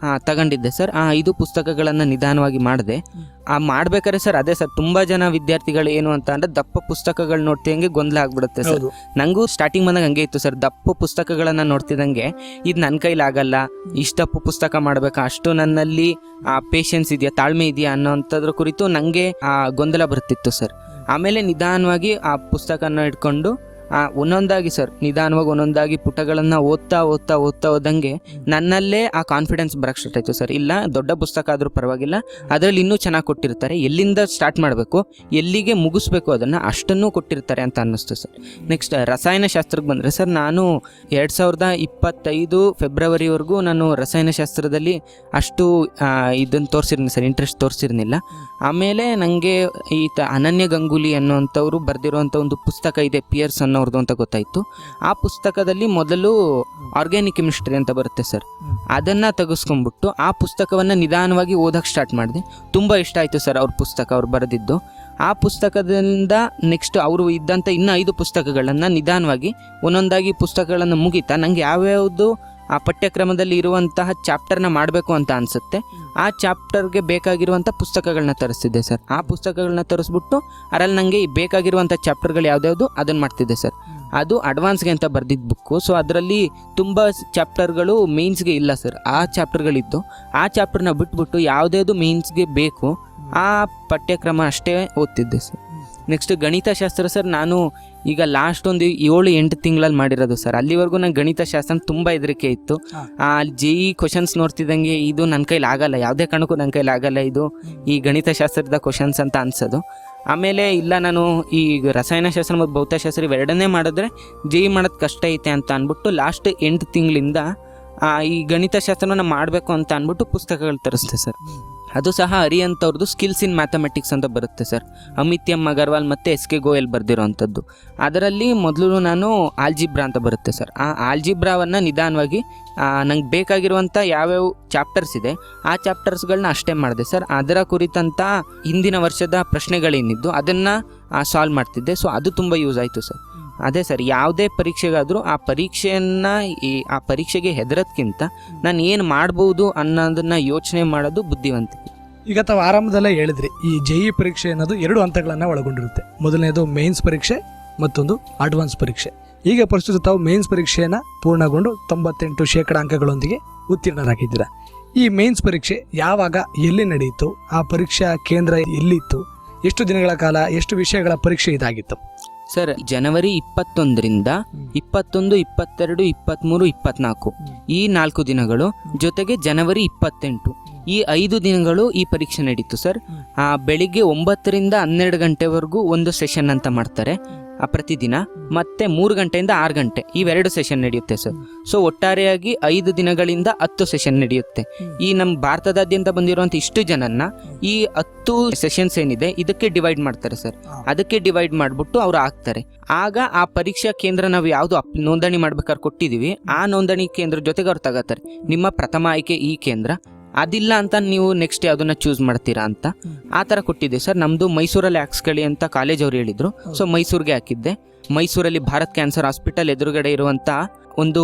C: ತಗೊಂಡಿದ್ದೆ ಸರ್. ಆ 5 ಪುಸ್ತಕಗಳನ್ನು ನಿಧಾನವಾಗಿ ಮಾಡಿದೆ. ಮಾಡ್ಬೇಕಾದ್ರೆ ಸರ್ ಅದೇ ಸರ್, ತುಂಬ ಜನ ವಿದ್ಯಾರ್ಥಿಗಳು ಏನು ಅಂತ ಅಂದರೆ ದಪ್ಪ ಪುಸ್ತಕಗಳು ನೋಡ್ತಿದಂಗೆ ಗೊಂದಲ ಆಗ್ಬಿಡುತ್ತೆ ಸರ್. ನನಗೂ ಸ್ಟಾರ್ಟಿಂಗ್ ಬಂದಾಗ ಹಂಗೆ ಇತ್ತು ಸರ್. ದಪ್ಪ ಪುಸ್ತಕಗಳನ್ನು ನೋಡ್ತಿದ್ದಂಗೆ ಇದು ನನ್ನ ಕೈಲಾಗಲ್ಲ, ಇಷ್ಟಪ್ಪ ಪುಸ್ತಕ ಮಾಡಬೇಕಾ, ಅಷ್ಟು ನನ್ನಲ್ಲಿ ಪೇಷನ್ಸ್ ಇದೆಯಾ, ತಾಳ್ಮೆ ಇದೆಯಾ ಅನ್ನೋಂಥದ್ರ ಕುರಿತು ನನಗೆ ಗೊಂದಲ ಬರ್ತಿತ್ತು ಸರ್. ಆಮೇಲೆ ನಿಧಾನವಾಗಿ ಆ ಪುಸ್ತಕನ ಇಟ್ಕೊಂಡು ಒಂದೊಂದಾಗಿ ಸರ್ ನಿಧಾನವಾಗಿ ಒಂದೊಂದಾಗಿ ಪುಟಗಳನ್ನು ಓದ್ತಾ ಹೋದಂಗೆ ನನ್ನಲ್ಲೇ ಆ ಕಾನ್ಫಿಡೆನ್ಸ್ ಬರೋಕ್ಕೆ ಸ್ಟಾರ್ಟ್ ಆಯಿತು ಸರ್. ಇಲ್ಲ ದೊಡ್ಡ ಪುಸ್ತಕ ಆದರೂ ಪರವಾಗಿಲ್ಲ, ಅದರಲ್ಲಿ ಇನ್ನೂ ಚೆನ್ನಾಗಿ ಕೊಟ್ಟಿರ್ತಾರೆ, ಎಲ್ಲಿಂದ ಸ್ಟಾರ್ಟ್ ಮಾಡಬೇಕು ಎಲ್ಲಿಗೆ ಮುಗಿಸ್ಬೇಕು ಅದನ್ನು ಅಷ್ಟನ್ನು ಕೊಟ್ಟಿರ್ತಾರೆ ಅಂತ ಅನ್ನಿಸ್ತು ಸರ್. ನೆಕ್ಸ್ಟ್ ರಸಾಯನಶಾಸ್ತ್ರಕ್ಕೆ ಬಂದರೆ ಸರ್, ನಾನು 2025 ಫೆಬ್ರವರಿವರೆಗೂ ನಾನು ರಸಾಯನಶಾಸ್ತ್ರದಲ್ಲಿ ಅಷ್ಟು ಇದನ್ನು ತೋರಿಸಿರ್ನಿ ಸರ್, ಇಂಟ್ರೆಸ್ಟ್ ತೋರಿಸಿರ್ನಿಲ್ಲ. ಆಮೇಲೆ ನನಗೆ ಅನನ್ಯ ಗಂಗೂಲಿ ಅನ್ನೋಂಥವ್ರು ಬರೆದಿರುವಂಥ ಒಂದು ಪುಸ್ತಕ ಇದೆ, ಪಿಯರ್ಸ್ ಅನ್ನೋರ್ದು ಅಂತ ಗೊತ್ತಾಯಿತು. ಆ ಪುಸ್ತಕದಲ್ಲಿ ಮೊದಲು ಆರ್ಗ್ಯಾನಿಕ್ ಕೆಮಿಸ್ಟ್ರಿ ಅಂತ ಬರುತ್ತೆ ಸರ್, ಅದನ್ನು ತೆಗೆಸ್ಕೊಂಡ್ಬಿಟ್ಟು ಆ ಪುಸ್ತಕವನ್ನು ನಿಧಾನವಾಗಿ ಓದೋಕ್ಕೆ ಸ್ಟಾರ್ಟ್ ಮಾಡಿದೆ. ತುಂಬ ಇಷ್ಟ ಆಯಿತು ಸರ್ ಅವ್ರ ಪುಸ್ತಕ, ಅವ್ರು ಬರೆದಿದ್ದು. ಆ ಪುಸ್ತಕದಿಂದ ನೆಕ್ಸ್ಟ್ ಅವರು ಇದ್ದಂಥ ಇನ್ನೂ 5 ಪುಸ್ತಕಗಳನ್ನು ನಿಧಾನವಾಗಿ ಒಂದೊಂದಾಗಿ ಪುಸ್ತಕಗಳನ್ನು ಮುಗಿತಾ ನನಗೆ ಯಾವ್ಯಾವುದು ಆ ಪಠ್ಯಕ್ರಮದಲ್ಲಿ ಇರುವಂತಹ ಚಾಪ್ಟರ್ನ ಮಾಡಬೇಕು ಅಂತ ಅನಿಸುತ್ತೆ, ಆ ಚಾಪ್ಟರ್ಗೆ ಬೇಕಾಗಿರುವಂಥ ಪುಸ್ತಕಗಳನ್ನ ತರಿಸ್ತಿದ್ದೆ ಸರ್. ಆ ಪುಸ್ತಕಗಳನ್ನ ತರಿಸ್ಬಿಟ್ಟು ಅದರಲ್ಲಿ ನನಗೆ ಬೇಕಾಗಿರುವಂಥ ಚಾಪ್ಟರ್ಗಳು ಯಾವ್ದ್ಯಾವುದು ಅದನ್ನು ಮಾಡ್ತಿದ್ದೆ ಸರ್. ಅದು ಅಡ್ವಾನ್ಸ್ಗೆ ಅಂತ ಬರೆದಿದ್ದ ಬುಕ್ಕು. ಸೊ ಅದರಲ್ಲಿ ತುಂಬ ಚಾಪ್ಟರ್ಗಳು ಮೇನ್ಸ್ಗೆ ಇಲ್ಲ ಸರ್, ಆ ಚಾಪ್ಟರ್ಗಳಿದ್ದು ಆ ಚಾಪ್ಟರ್ನ ಬಿಟ್ಬಿಟ್ಟು ಯಾವುದ್ಯಾವುದು ಮೇನ್ಸ್ಗೆ ಬೇಕು ಆ ಪಠ್ಯಕ್ರಮ ಅಷ್ಟೇ ಓದ್ತಿದ್ದೆ ಸರ್. ನೆಕ್ಸ್ಟ್ ಗಣಿತಶಾಸ್ತ್ರ ಸರ್, ನಾನು ಈಗ ಲಾಸ್ಟ್ ಒಂದು 7-8 ತಿಂಗಳಲ್ಲಿ ಮಾಡಿರೋದು ಸರ್. ಅಲ್ಲಿವರೆಗೂ ನಂಗೆ ಗಣಿತಶಾಸ್ತ್ರ ತುಂಬ ಹೆದರಿಕೆ ಇತ್ತು. JEE ಕ್ವಶನ್ಸ್ ನೋಡ್ತಿದ್ದಂಗೆ ಇದು ನನ್ನ ಕೈಲಿ ಆಗಲ್ಲ, ಯಾವುದೇ ಕಾರಣಕ್ಕೂ ನನ್ನ ಕೈಲಿ ಆಗಲ್ಲ ಇದು ಈ ಗಣಿತಶಾಸ್ತ್ರದ ಕ್ವಶನ್ಸ್ ಅಂತ ಅನ್ಸೋದು. ಆಮೇಲೆ ಇಲ್ಲ ನಾನು ಈ ರಸಾಯನಶಾಸ್ತ್ರ ಮತ್ತು ಭೌತಶಾಸ್ತ್ರ ಇವೆರಡನ್ನೇ ಮಾಡಿದ್ರೆ JEE ಮಾಡೋದು ಕಷ್ಟ ಐತೆ ಅಂತ ಅಂದ್ಬಿಟ್ಟು ಲಾಸ್ಟ್ 8 ತಿಂಗಳಿಂದ ಈ ಗಣಿತಶಾಸ್ತ್ರನ ಮಾಡಬೇಕು ಅಂತ ಅಂದ್ಬಿಟ್ಟು ಪುಸ್ತಕಗಳು ತರಿಸ್ತೆ ಸರ್. ಅದು ಸಹ ಹರಿಯಂಥವ್ರದ್ದು ಸ್ಕಿಲ್ಸ್ ಇನ್ ಮ್ಯಾಥಮೆಟಿಕ್ಸ್ ಅಂತ ಬರುತ್ತೆ ಸರ್, ಅಮಿತ್ ಎಂ ಅಗರ್ವಾಲ್ ಮತ್ತು SK ಗೋಯಲ್ ಬರೆದಿರೋವಂಥದ್ದು. ಅದರಲ್ಲಿ ಮೊದಲು ನಾನು ಆಲ್ಜಿಬ್ರಾ ಅಂತ ಬರುತ್ತೆ ಸರ್, ಆ ಆಲ್ಜಿಬ್ರಾವನ್ನು ನಿಧಾನವಾಗಿ ನಂಗೆ ಬೇಕಾಗಿರುವಂಥ ಯಾವ್ಯಾವ ಚಾಪ್ಟರ್ಸ್ ಇದೆ ಆ ಚಾಪ್ಟರ್ಸ್ಗಳನ್ನ ಅಷ್ಟೇ ಮಾಡಿದೆ ಸರ್. ಅದರ ಕುರಿತಂಥ ಹಿಂದಿನ ವರ್ಷದ ಪ್ರಶ್ನೆಗಳೇನಿದ್ದು ಅದನ್ನು ಸಾಲ್ವ್ ಮಾಡ್ತಿದ್ದೆ. ಸೊ ಅದು ತುಂಬ ಯೂಸ್ ಆಯಿತು ಸರ್. ಅದೇ ಸರ್, ಯಾವುದೇ ಪರೀಕ್ಷೆಗಾದರೂ ಆ ಪರೀಕ್ಷೆಗೆ ಹೆದರೋದ್ಕಿಂತ ನಾನು ಏನು ಮಾಡ್ಬೋದು ಅನ್ನೋದನ್ನು ಯೋಚನೆ ಮಾಡೋದು ಬುದ್ಧಿವಂತಿಕೆ.
B: ಈಗ ತಾವು ಆರಂಭದಲ್ಲೇ ಹೇಳಿದ್ರಿ, ಈ JEE ಪರೀಕ್ಷೆ ಅನ್ನೋದು 2 ಹಂತಗಳನ್ನು ಒಳಗೊಂಡಿರುತ್ತೆ. ಮೊದಲನೇದು ಮೇನ್ಸ್ ಪರೀಕ್ಷೆ, ಮತ್ತೊಂದು ಅಡ್ವಾನ್ಸ್ ಪರೀಕ್ಷೆ. ಈಗ ಪ್ರಸ್ತುತ ತಾವು ಮೇನ್ಸ್ ಪರೀಕ್ಷೆಯನ್ನು ಪೂರ್ಣಗೊಂಡು 98% ಅಂಕಗಳೊಂದಿಗೆ ಉತ್ತೀರ್ಣರಾಗಿದ್ದೀರಾ. ಈ ಮೇನ್ಸ್ ಪರೀಕ್ಷೆ ಯಾವಾಗ, ಎಲ್ಲಿ ನಡೆಯಿತು, ಆ ಪರೀಕ್ಷಾ ಕೇಂದ್ರ ಎಲ್ಲಿತ್ತು, ಎಷ್ಟು ದಿನಗಳ ಕಾಲ, ಎಷ್ಟು ವಿಷಯಗಳ ಪರೀಕ್ಷೆ ಇದಾಗಿತ್ತು?
C: ಸರ್, ಜನವರಿ 21ರಿಂದ 21, 22, 23, 24 ಈ 4 ದಿನಗಳು, ಜೊತೆಗೆ ಜನವರಿ 28 ಈ 5 ದಿನಗಳು ಈ ಪರೀಕ್ಷೆ ನಡೀತು ಸರ್. ಬೆಳಿಗ್ಗೆ 9ರಿಂದ 12 ಗಂಟೆವರೆಗೂ ಒಂದು ಸೆಷನ್ ಅಂತ ಮಾಡ್ತಾರೆ ಪ್ರತಿದಿನ, ಮತ್ತೆ 3 ಗಂಟೆಯಿಂದ 6 ಗಂಟೆ ಇವೆರಡು ಸೆಷನ್ ನಡೆಯುತ್ತೆ ಸರ್. ಸೊ ಒಟ್ಟಾರೆಯಾಗಿ 5 ದಿನಗಳಿಂದ 10 ಸೆಷನ್ ನಡೆಯುತ್ತೆ. ಈ ನಮ್ಮ ಭಾರತದಾದ್ಯಂತ ಬಂದಿರುವಂಥ ಇಷ್ಟು ಜನನ್ನ ಈ 10 ಸೆಷನ್ಸ್ ಏನಿದೆ ಇದಕ್ಕೆ ಡಿವೈಡ್ ಮಾಡ್ತಾರೆ ಸರ್. ಅದಕ್ಕೆ ಡಿವೈಡ್ ಮಾಡಿಬಿಟ್ಟು ಅವ್ರು ಹಾಕ್ತಾರೆ. ಆಗ ಆ ಪರೀಕ್ಷಾ ಕೇಂದ್ರ ನಾವು ಯಾವುದು ನೋಂದಣಿ ಮಾಡ್ಬೇಕಾದ್ರೆ ಕೊಟ್ಟಿದ್ದೀವಿ ಆ ನೋಂದಣಿ ಕೇಂದ್ರ ಜೊತೆಗೆ ಅವ್ರು ತಗೋತಾರೆ. ನಿಮ್ಮ ಪ್ರಥಮ ಆಯ್ಕೆ ಈ ಕೇಂದ್ರ, ಅದಿಲ್ಲ ಅಂತ ನೀವು ನೆಕ್ಸ್ಟ್ ಯಾವುದನ್ನ ಚೂಸ್ ಮಾಡ್ತೀರಾ ಅಂತ ಆ ಥರ ಕೊಟ್ಟಿದ್ದೆ ಸರ್. ನಮ್ಮದು ಮೈಸೂರಲ್ಲಿ ಹಾಕ್ಸ್ಕೊಳ್ಳಿ ಅಂತ ಕಾಲೇಜ್ ಅವ್ರು ಹೇಳಿದರು. ಸೊ ಮೈಸೂರಿಗೆ ಹಾಕಿದ್ದೆ. ಮೈಸೂರಲ್ಲಿ ಭಾರತ್ ಕ್ಯಾನ್ಸರ್ ಹಾಸ್ಪಿಟಲ್ ಎದುರುಗಡೆ ಇರುವಂಥ ಒಂದು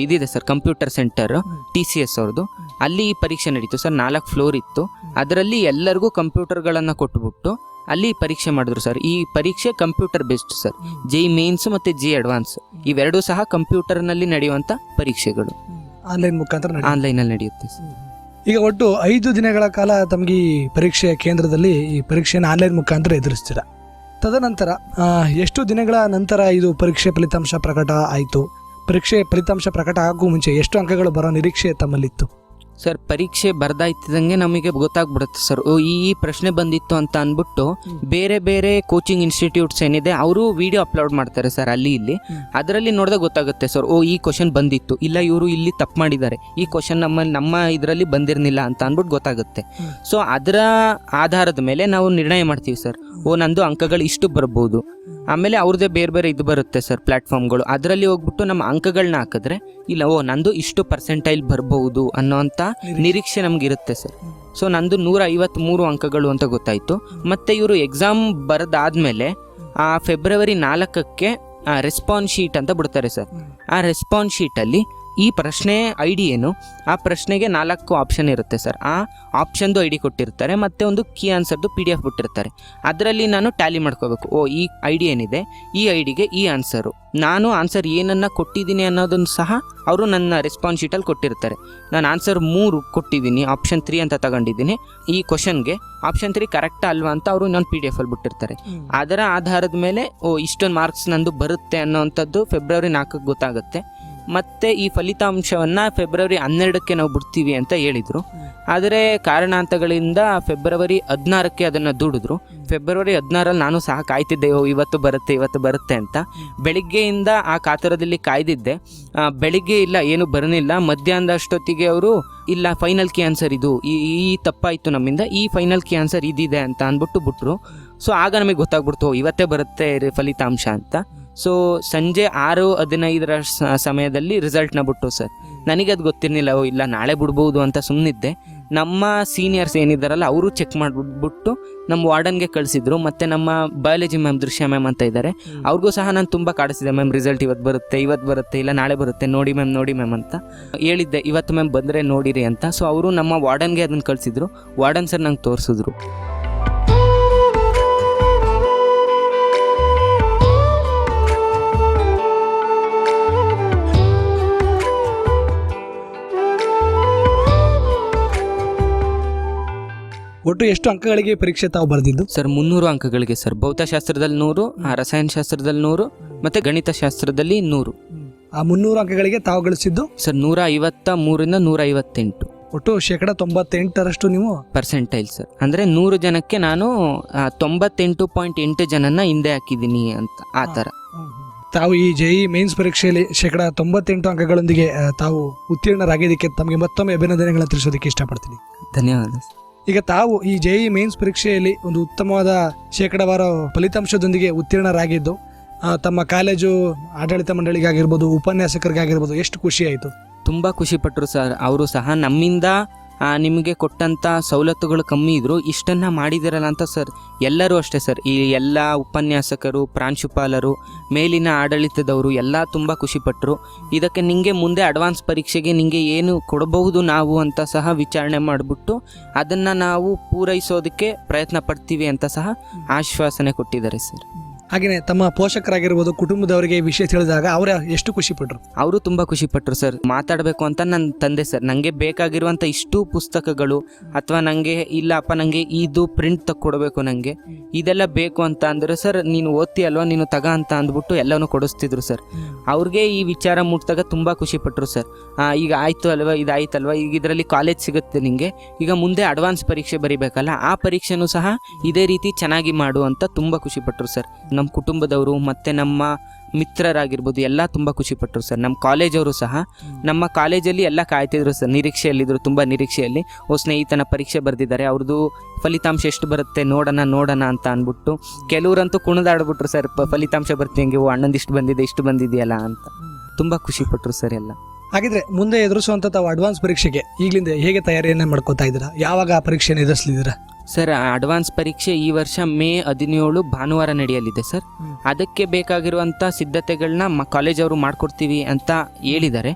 C: ಇದಿದೆ ಸರ್, ಕಂಪ್ಯೂಟರ್ ಸೆಂಟರ್ TCS ಅವ್ರದ್ದು. ಅಲ್ಲಿ ಈ ಪರೀಕ್ಷೆ ನಡೀತು ಸರ್. 4 ಫ್ಲೋರ್ ಇತ್ತು. ಅದರಲ್ಲಿ ಎಲ್ಲರಿಗೂ ಕಂಪ್ಯೂಟರ್ಗಳನ್ನು ಕೊಟ್ಬಿಟ್ಟು ಅಲ್ಲಿ ಪರೀಕ್ಷೆ ಮಾಡಿದ್ರು ಸರ್. ಈ ಪರೀಕ್ಷೆ computer based sir. JEE mains ಮತ್ತು JEE ಅಡ್ವಾನ್ಸ್ ಇವೆರಡೂ ಸಹ ಕಂಪ್ಯೂಟರ್ನಲ್ಲಿ ನಡೆಯುವಂಥ ಪರೀಕ್ಷೆಗಳು. ಆನ್ಲೈನಲ್ಲಿ ನಡೆಯುತ್ತೆ ಸರ್.
B: ಈಗ ಒಟ್ಟು 5 ದಿನಗಳ ಕಾಲ ತಮಗೆ ಈ ಪರೀಕ್ಷೆಯ ಕೇಂದ್ರದಲ್ಲಿ ಈ ಪರೀಕ್ಷೆಯನ್ನು ಆನ್ಲೈನ್ ಮುಖಾಂತರ ಎದುರಿಸ್ತೀರ. ತದನಂತರ ಎಷ್ಟು ದಿನಗಳ ನಂತರ ಇದು ಪರೀಕ್ಷೆ ಫಲಿತಾಂಶ ಪ್ರಕಟ ಆಯಿತು? ಪರೀಕ್ಷೆ ಫಲಿತಾಂಶ ಪ್ರಕಟ ಆಗೋ ಮುಂಚೆ ಎಷ್ಟು ಅಂಕಗಳು ಬರೋ ನಿರೀಕ್ಷೆ ತಮ್ಮಲ್ಲಿತ್ತು?
C: ಸರ್, ಪರೀಕ್ಷೆ ಬರ್ದಾಯ್ತಿದಂಗೆ ನಮಗೆ ಗೊತ್ತಾಗ್ಬಿಡುತ್ತೆ ಸರ್, ಈ ಪ್ರಶ್ನೆ ಬಂದಿತ್ತು ಅಂತ ಅಂದ್ಬಿಟ್ಟು ಬೇರೆ ಬೇರೆ ಕೋಚಿಂಗ್ ಇನ್ಸ್ಟಿಟ್ಯೂಟ್ಸ್ ಏನಿದೆ ಅವರು ವಿಡಿಯೋ ಅಪ್ಲೋಡ್ ಮಾಡ್ತಾರೆ ಸರ್ ಅಲ್ಲಿ ಇಲ್ಲಿ. ಅದರಲ್ಲಿ ನೋಡಿದಾಗ ಗೊತ್ತಾಗುತ್ತೆ ಸರ್, ಈ ಕ್ವಶನ್ ಬಂದಿತ್ತು, ಇಲ್ಲ ಇವರು ಇಲ್ಲಿ ತಪ್ಪು ಮಾಡಿದ್ದಾರೆ, ಈ ಕ್ವಶನ್ ನಮ್ಮ ಇದರಲ್ಲಿ ಬಂದಿರಲಿಲ್ಲ ಅಂತ ಅಂದ್ಬಿಟ್ಟು ಗೊತ್ತಾಗುತ್ತೆ. ಸೊ ಅದರ ಆಧಾರದ ಮೇಲೆ ನಾವು ನಿರ್ಣಯ ಮಾಡ್ತೀವಿ ಸರ್, ನಂದು ಅಂಕಗಳು ಇಷ್ಟು ಬರ್ಬೋದು. ಆಮೇಲೆ ಅವ್ರದ್ದೇ ಬೇರೆ ಬೇರೆ ಇದು ಬರುತ್ತೆ ಸರ್ ಪ್ಲ್ಯಾಟ್ಫಾರ್ಮ್ಗಳು, ಅದರಲ್ಲಿ ಹೋಗ್ಬಿಟ್ಟು ನಮ್ಮ ಅಂಕಗಳನ್ನ ಹಾಕಿದ್ರೆ ಇಲ್ಲ ನಂದು ಇಷ್ಟು ಪರ್ಸೆಂಟೈಲ್ ಬರ್ಬೋದು ಅನ್ನೋಂಥ ನಿರೀಕ್ಷೆ ನಮಗಿರುತ್ತೆ ಸರ್. ಸೊ ನಂದು 153 ಅಂಕಗಳು ಅಂತ ಗೊತ್ತಾಯಿತು. ಮತ್ತು ಇವರು ಎಕ್ಸಾಮ್ ಬರೆದಾದ್ಮೇಲೆ ಫೆಬ್ರವರಿ 4ಕ್ಕೆ ರೆಸ್ಪಾನ್ಸ್ ಶೀಟ್ ಅಂತ ಬಿಡ್ತಾರೆ ಸರ್. ಆ ರೆಸ್ಪಾನ್ಸ್ ಶೀಟಲ್ಲಿ ಈ ಪ್ರಶ್ನೆ ಐ ಡಿ ಏನು, ಆ ಪ್ರಶ್ನೆಗೆ 4 ಆಪ್ಷನ್ ಇರುತ್ತೆ ಸರ್. ಆ ಆಪ್ಷನ್ದು ಐ ಡಿ ಕೊಟ್ಟಿರ್ತಾರೆ, ಮತ್ತು ಒಂದು ಕೀ ಆನ್ಸರ್ದು PDF ಬಿಟ್ಟಿರ್ತಾರೆ. ಅದರಲ್ಲಿ ನಾನು ಟ್ಯಾಲಿ ಮಾಡ್ಕೋಬೇಕು. ಈ ಐ ಡಿ ಏನಿದೆ, ಈ ಐ ಡಿಗೆ ಈ ಆನ್ಸರು, ನಾನು ಆನ್ಸರ್ ಏನನ್ನು ಕೊಟ್ಟಿದ್ದೀನಿ ಅನ್ನೋದನ್ನು ಸಹ ಅವರು ನನ್ನ ರೆಸ್ಪಾನ್ಸ್ ಶೀಟಲ್ಲಿ ಕೊಟ್ಟಿರ್ತಾರೆ. ನಾನು ಆನ್ಸರ್ 3 ಕೊಟ್ಟಿದ್ದೀನಿ, ಆಪ್ಷನ್ 3 ಅಂತ ತಗೊಂಡಿದ್ದೀನಿ. ಈ ಕ್ವಶನ್ಗೆ ಆಪ್ಷನ್ 3 ಕರೆಕ್ಟಾ ಅಲ್ವಾ ಅಂತ ಅವರು ಇನ್ನೊಂದು PDF ಅಲ್ಲಿ ಬಿಟ್ಟಿರ್ತಾರೆ. ಅದರ ಆಧಾರದ ಮೇಲೆ ಇಷ್ಟೊಂದು ಮಾರ್ಕ್ಸ್ ನಂದು ಬರುತ್ತೆ ಅನ್ನೋವಂಥದ್ದು ಫೆಬ್ರವರಿ 4ಕ್ಕೆ ಗೊತ್ತಾಗುತ್ತೆ. ಮತ್ತು ಈ ಫಲಿತಾಂಶವನ್ನು ಫೆಬ್ರವರಿ 12ಕ್ಕೆ ನಾವು ಬಿಡ್ತೀವಿ ಅಂತ ಹೇಳಿದರು. ಆದರೆ ಕಾರಣಾಂತಗಳಿಂದ ಫೆಬ್ರವರಿ 16ಕ್ಕೆ ಅದನ್ನು ದೂಡಿದ್ರು. ಫೆಬ್ರವರಿ 16ರಲ್ಲಿ ನಾನು ಸಹ ಕಾಯ್ತಿದ್ದೆ, ಇವತ್ತು ಬರುತ್ತೆ ಅಂತ. ಬೆಳಿಗ್ಗೆಯಿಂದ ಆ ಕಾತರದಲ್ಲಿ ಕಾಯ್ದಿದ್ದೆ. ಬೆಳಿಗ್ಗೆ ಇಲ್ಲ, ಏನು ಬರಲಿಲ್ಲ. ಮಧ್ಯಾಹ್ನದ ಅಷ್ಟೊತ್ತಿಗೆ ಅವರು ಇಲ್ಲ, ಫೈನಲ್ ಕೀ ಆನ್ಸರ್ ಇದು, ಈ ತಪ್ಪಾಯಿತು ನಮ್ಮಿಂದ, ಈ ಫೈನಲ್ ಕೀ ಆನ್ಸರ್ ಇದಿದೆ ಅಂತ ಅಂದ್ಬಿಟ್ಟು ಬಿಟ್ರು. ಸೊ ಆಗ ನಮಗೆ ಗೊತ್ತಾಗ್ಬಿಡ್ತು, ಇವತ್ತೇ ಬರುತ್ತೆ ಫಲಿತಾಂಶ ಅಂತ. ಸೊ ಸಂಜೆ 6:15 ಸಮಯದಲ್ಲಿ ರಿಸಲ್ಟ್ನ ಬಿಟ್ಟು ಸರ್. ನನಗದು ಗೊತ್ತಿರಲಿಲ್ಲ, ಇಲ್ಲ ನಾಳೆ ಬಿಡ್ಬೋದು ಅಂತ ಸುಮ್ಮನಿದ್ದೆ. ನಮ್ಮ ಸೀನಿಯರ್ಸ್ ಏನಿದ್ದಾರಲ್ಲ ಅವರು ಚೆಕ್ ಮಾಡಿಬಿಟ್ಟು ನಮ್ಮ ವಾರ್ಡನ್ಗೆ ಕಳಿಸಿದ್ರು. ಮತ್ತು ನಮ್ಮ ಬಯಾಲಜಿ ಮ್ಯಾಮ್, ದೃಶ್ಯ ಮ್ಯಾಮ್ ಅಂತ ಇದ್ದಾರೆ, ಅವ್ರಿಗೂ ಸಹ ನಾನು ತುಂಬ ಕಾಡಿಸಿದೆ, ಮ್ಯಾಮ್ ರಿಸಲ್ಟ್ ಇವತ್ತು ಬರುತ್ತೆ, ಇಲ್ಲ ನಾಳೆ ಬರುತ್ತೆ, ನೋಡಿ ಮ್ಯಾಮ್ ಅಂತ ಹೇಳಿದ್ದೆ. ಇವತ್ತು ಮ್ಯಾಮ್ ಬಂದರೆ ನೋಡಿರಿ ಅಂತ. ಸೊ ಅವರು ನಮ್ಮ ವಾರ್ಡನ್ಗೆ ಅದನ್ನು ಕಳಿಸಿದ್ರು. ವಾರ್ಡನ್ ಸರ್ ನಂಗೆ ತೋರಿಸಿದ್ರು.
B: ಒಟ್ಟು ಎಷ್ಟು ಅಂಕಗಳಿಗೆ ಪರೀಕ್ಷೆ ತಾವು ಬರೆದಿದ್ದು?
C: ಸರ್ 300 ಅಂಕಗಳಿಗೆ ಸರ್. ಭೌತಶಾಸ್ತ್ರದಲ್ಲಿ 100, ರಸಾಯನಶಾಸ್ತ್ರದಲ್ಲಿ 100, ಮತ್ತು ಗಣಿತಶಾಸ್ತ್ರದಲ್ಲಿ 100.
B: ಆ 300 ಅಂಕಗಳಿಗೆ ತಾವು ಗಳಿಸಿದ್ದು
C: ಸರ್ 153ರಿಂದ 158.
B: ಒಟ್ಟು 98% ನೀವು
C: ಪರ್ಸೆಂಟೈಲ್ ಸರ್. ಅಂದರೆ 100 ಜನಕ್ಕೆ ನಾನು 98.8 ಜನನ ಹಿಂದೆ ಹಾಕಿದ್ದೀನಿ ಅಂತ, ಆ ಥರ.
B: ತಾವು ಈ JEE ಮೇನ್ಸ್ ಪರೀಕ್ಷೆಯಲ್ಲಿ 98% ಅಂಕಗಳೊಂದಿಗೆ ತಾವು ಉತ್ತೀರ್ಣರಾಗಿದ್ದಕ್ಕೆ ತಮಗೆ ಮತ್ತೊಮ್ಮೆ ಅಭಿನಂದನೆಗಳನ್ನು ತಿಳಿಸೋದಕ್ಕೆ ಇಷ್ಟಪಡ್ತೀನಿ.
C: ಧನ್ಯವಾದ.
B: ಈಗ ತಾವು ಈ JEE ಮೇನ್ಸ್ ಪರೀಕ್ಷೆಯಲ್ಲಿ ಒಂದು ಉತ್ತಮವಾದ ಶೇಕಡಾವಾರು ಫಲಿತಾಂಶದೊಂದಿಗೆ ಉತ್ತೀರ್ಣರಾಗಿದ್ದು ತಮ್ಮ ಕಾಲೇಜು ಆಡಳಿತ ಮಂಡಳಿಗಾಗಿರ್ಬೋದು, ಉಪನ್ಯಾಸಕರಿಗಾಗಿರ್ಬೋದು ಎಷ್ಟು ಖುಷಿ ಆಯಿತು?
C: ತುಂಬ ಖುಷಿಪಟ್ಟರು ಸರ್. ಅವರು ಸಹ ನಮ್ಮಿಂದ ನಿಮಗೆ ಕೊಟ್ಟಂಥ ಸವಲತ್ತುಗಳು ಕಮ್ಮಿ ಇದ್ದರು, ಇಷ್ಟನ್ನು ಮಾಡಿದಿರಲ್ಲ ಅಂತ ಸರ್. ಎಲ್ಲರೂ ಅಷ್ಟೇ ಸರ್, ಈ ಎಲ್ಲ ಉಪನ್ಯಾಸಕರು, ಪ್ರಾಂಶುಪಾಲರು, ಮೇಲಿನ ಆಡಳಿತದವರು ಎಲ್ಲ ತುಂಬ ಖುಷಿಪಟ್ಟರು. ಇದಕ್ಕೆ ನಿಮಗೆ ಮುಂದೆ ಅಡ್ವಾನ್ಸ್ ಪರೀಕ್ಷೆಗೆ ನಿಮಗೆ ಏನು ಕೊಡಬಹುದು ನಾವು ಅಂತ ಸಹ ವಿಚಾರಣೆ ಮಾಡಿಬಿಟ್ಟು ಅದನ್ನು ನಾವು ಪೂರೈಸೋದಕ್ಕೆ ಪ್ರಯತ್ನ ಪಡ್ತೀವಿ ಅಂತ ಸಹ ಆಶ್ವಾಸನೆ ಕೊಟ್ಟಿದ್ದಾರೆ ಸರ್.
B: ಹಾಗೆಯೇ ತಮ್ಮ ಪೋಷಕರಾಗಿರ್ಬೋದು, ಕುಟುಂಬದವರಿಗೆ ಈ ವಿಷಯ ತಿಳಿದಾಗ ಅವರು ಎಷ್ಟು ಖುಷಿಪಟ್ಟರು?
C: ಅವರು ತುಂಬ ಖುಷಿಪಟ್ಟರು ಸರ್. ಮಾತಾಡಬೇಕು ಅಂತ ನನ್ನ ತಂದೆ ಸರ್, ನನಗೆ ಬೇಕಾಗಿರುವಂಥ ಇಷ್ಟು ಪುಸ್ತಕಗಳು ಅಥವಾ ನನಗೆ ಇಲ್ಲಪ್ಪ ನನಗೆ ಇದು ಪ್ರಿಂಟ್ ತಕ್ಕೊಡ್ಬೇಕು, ನನಗೆ ಇದೆಲ್ಲ ಬೇಕು ಅಂತ ಅಂದರೆ ಸರ್, ನೀನು ಓದ್ತೀಯಲ್ವ, ನೀನು ತಗ ಅಂತ ಅಂದ್ಬಿಟ್ಟು ಎಲ್ಲನೂ ಕೊಡಿಸ್ತಿದ್ರು ಸರ್. ಅವ್ರಿಗೆ ಈ ವಿಚಾರ ಮುಟ್ಟಿದಾಗ ತುಂಬ ಖುಷಿಪಟ್ಟರು ಸರ್. ಈಗ ಆಯಿತು ಅಲ್ವಾ, ಇದಾಯ್ತಲ್ವ, ಈಗ ಇದರಲ್ಲಿ ಕಾಲೇಜ್ ಸಿಗುತ್ತೆ ನಿಮಗೆ, ಈಗ ಮುಂದೆ ಅಡ್ವಾನ್ಸ್ ಪರೀಕ್ಷೆ ಬರೀಬೇಕಲ್ಲ, ಆ ಪರೀಕ್ಷೆನೂ ಸಹ ಇದೇ ರೀತಿ ಚೆನ್ನಾಗಿ ಮಾಡು ಅಂತ ತುಂಬ ಖುಷಿಪಟ್ಟರು ಸರ್. ನಮ್ಮ ಕುಟುಂಬದವರು ಮತ್ತು ನಮ್ಮ ಮಿತ್ರರಾಗಿರ್ಬೋದು ಎಲ್ಲ ತುಂಬ ಖುಷಿಪಟ್ಟರು ಸರ್. ನಮ್ಮ ಕಾಲೇಜವರು ಸಹ, ನಮ್ಮ ಕಾಲೇಜಲ್ಲಿ ಎಲ್ಲ ಕಾಯ್ತಿದ್ರು ಸರ್, ನಿರೀಕ್ಷೆಯಲ್ಲಿದ್ದರು, ತುಂಬ ನಿರೀಕ್ಷೆಯಲ್ಲಿ. ಸ್ನೇಹಿತನ ಪರೀಕ್ಷೆ ಬರೆದಿದ್ದಾರೆ, ಅವ್ರದ್ದು ಫಲಿತಾಂಶ ಎಷ್ಟು ಬರುತ್ತೆ ನೋಡೋಣ ಅಂತ ಅಂದ್ಬಿಟ್ಟು ಕೆಲವರಂತೂ ಕುಣಿದಾಡ್ಬಿಟ್ರು ಸರ್, ಫಲಿತಾಂಶ ಬರ್ತೀವಿ, ಅಣ್ಣಂದು ಇಷ್ಟು ಬಂದಿದೆಯಲ್ಲ ಅಂತ ತುಂಬ ಖುಷಿಪಟ್ಟರು ಸರ್ ಎಲ್ಲ.
B: ಹಾಗಿದ್ರೆ ಮುಂದೆ ಎದುರಿಸುವಂಥ ತಾವು ಅಡ್ವಾನ್ಸ್ ಪರೀಕ್ಷೆಗೆ ಈಗಲಿಂದ ಹೇಗೆ ತಯಾರಿಯನ್ನು ಮಾಡ್ಕೋತಾ ಇದ್ದೀರಾ? ಯಾವಾಗ ಆ ಪರೀಕ್ಷೆಯನ್ನು ಎದುರಿಸಲಿದ್ದೀರಾ?
C: ಸರ್, ಅಡ್ವಾನ್ಸ್ ಪರೀಕ್ಷೆ ಈ ವರ್ಷ ಮೇ 17 ಭಾನುವಾರ ನಡೆಯಲಿದೆ ಸರ್. ಅದಕ್ಕೆ ಬೇಕಾಗಿರುವಂಥ ಸಿದ್ಧತೆಗಳನ್ನ ಕಾಲೇಜವರು ಮಾಡಿಕೊಡ್ತೀವಿ ಅಂತ ಹೇಳಿದ್ದಾರೆ.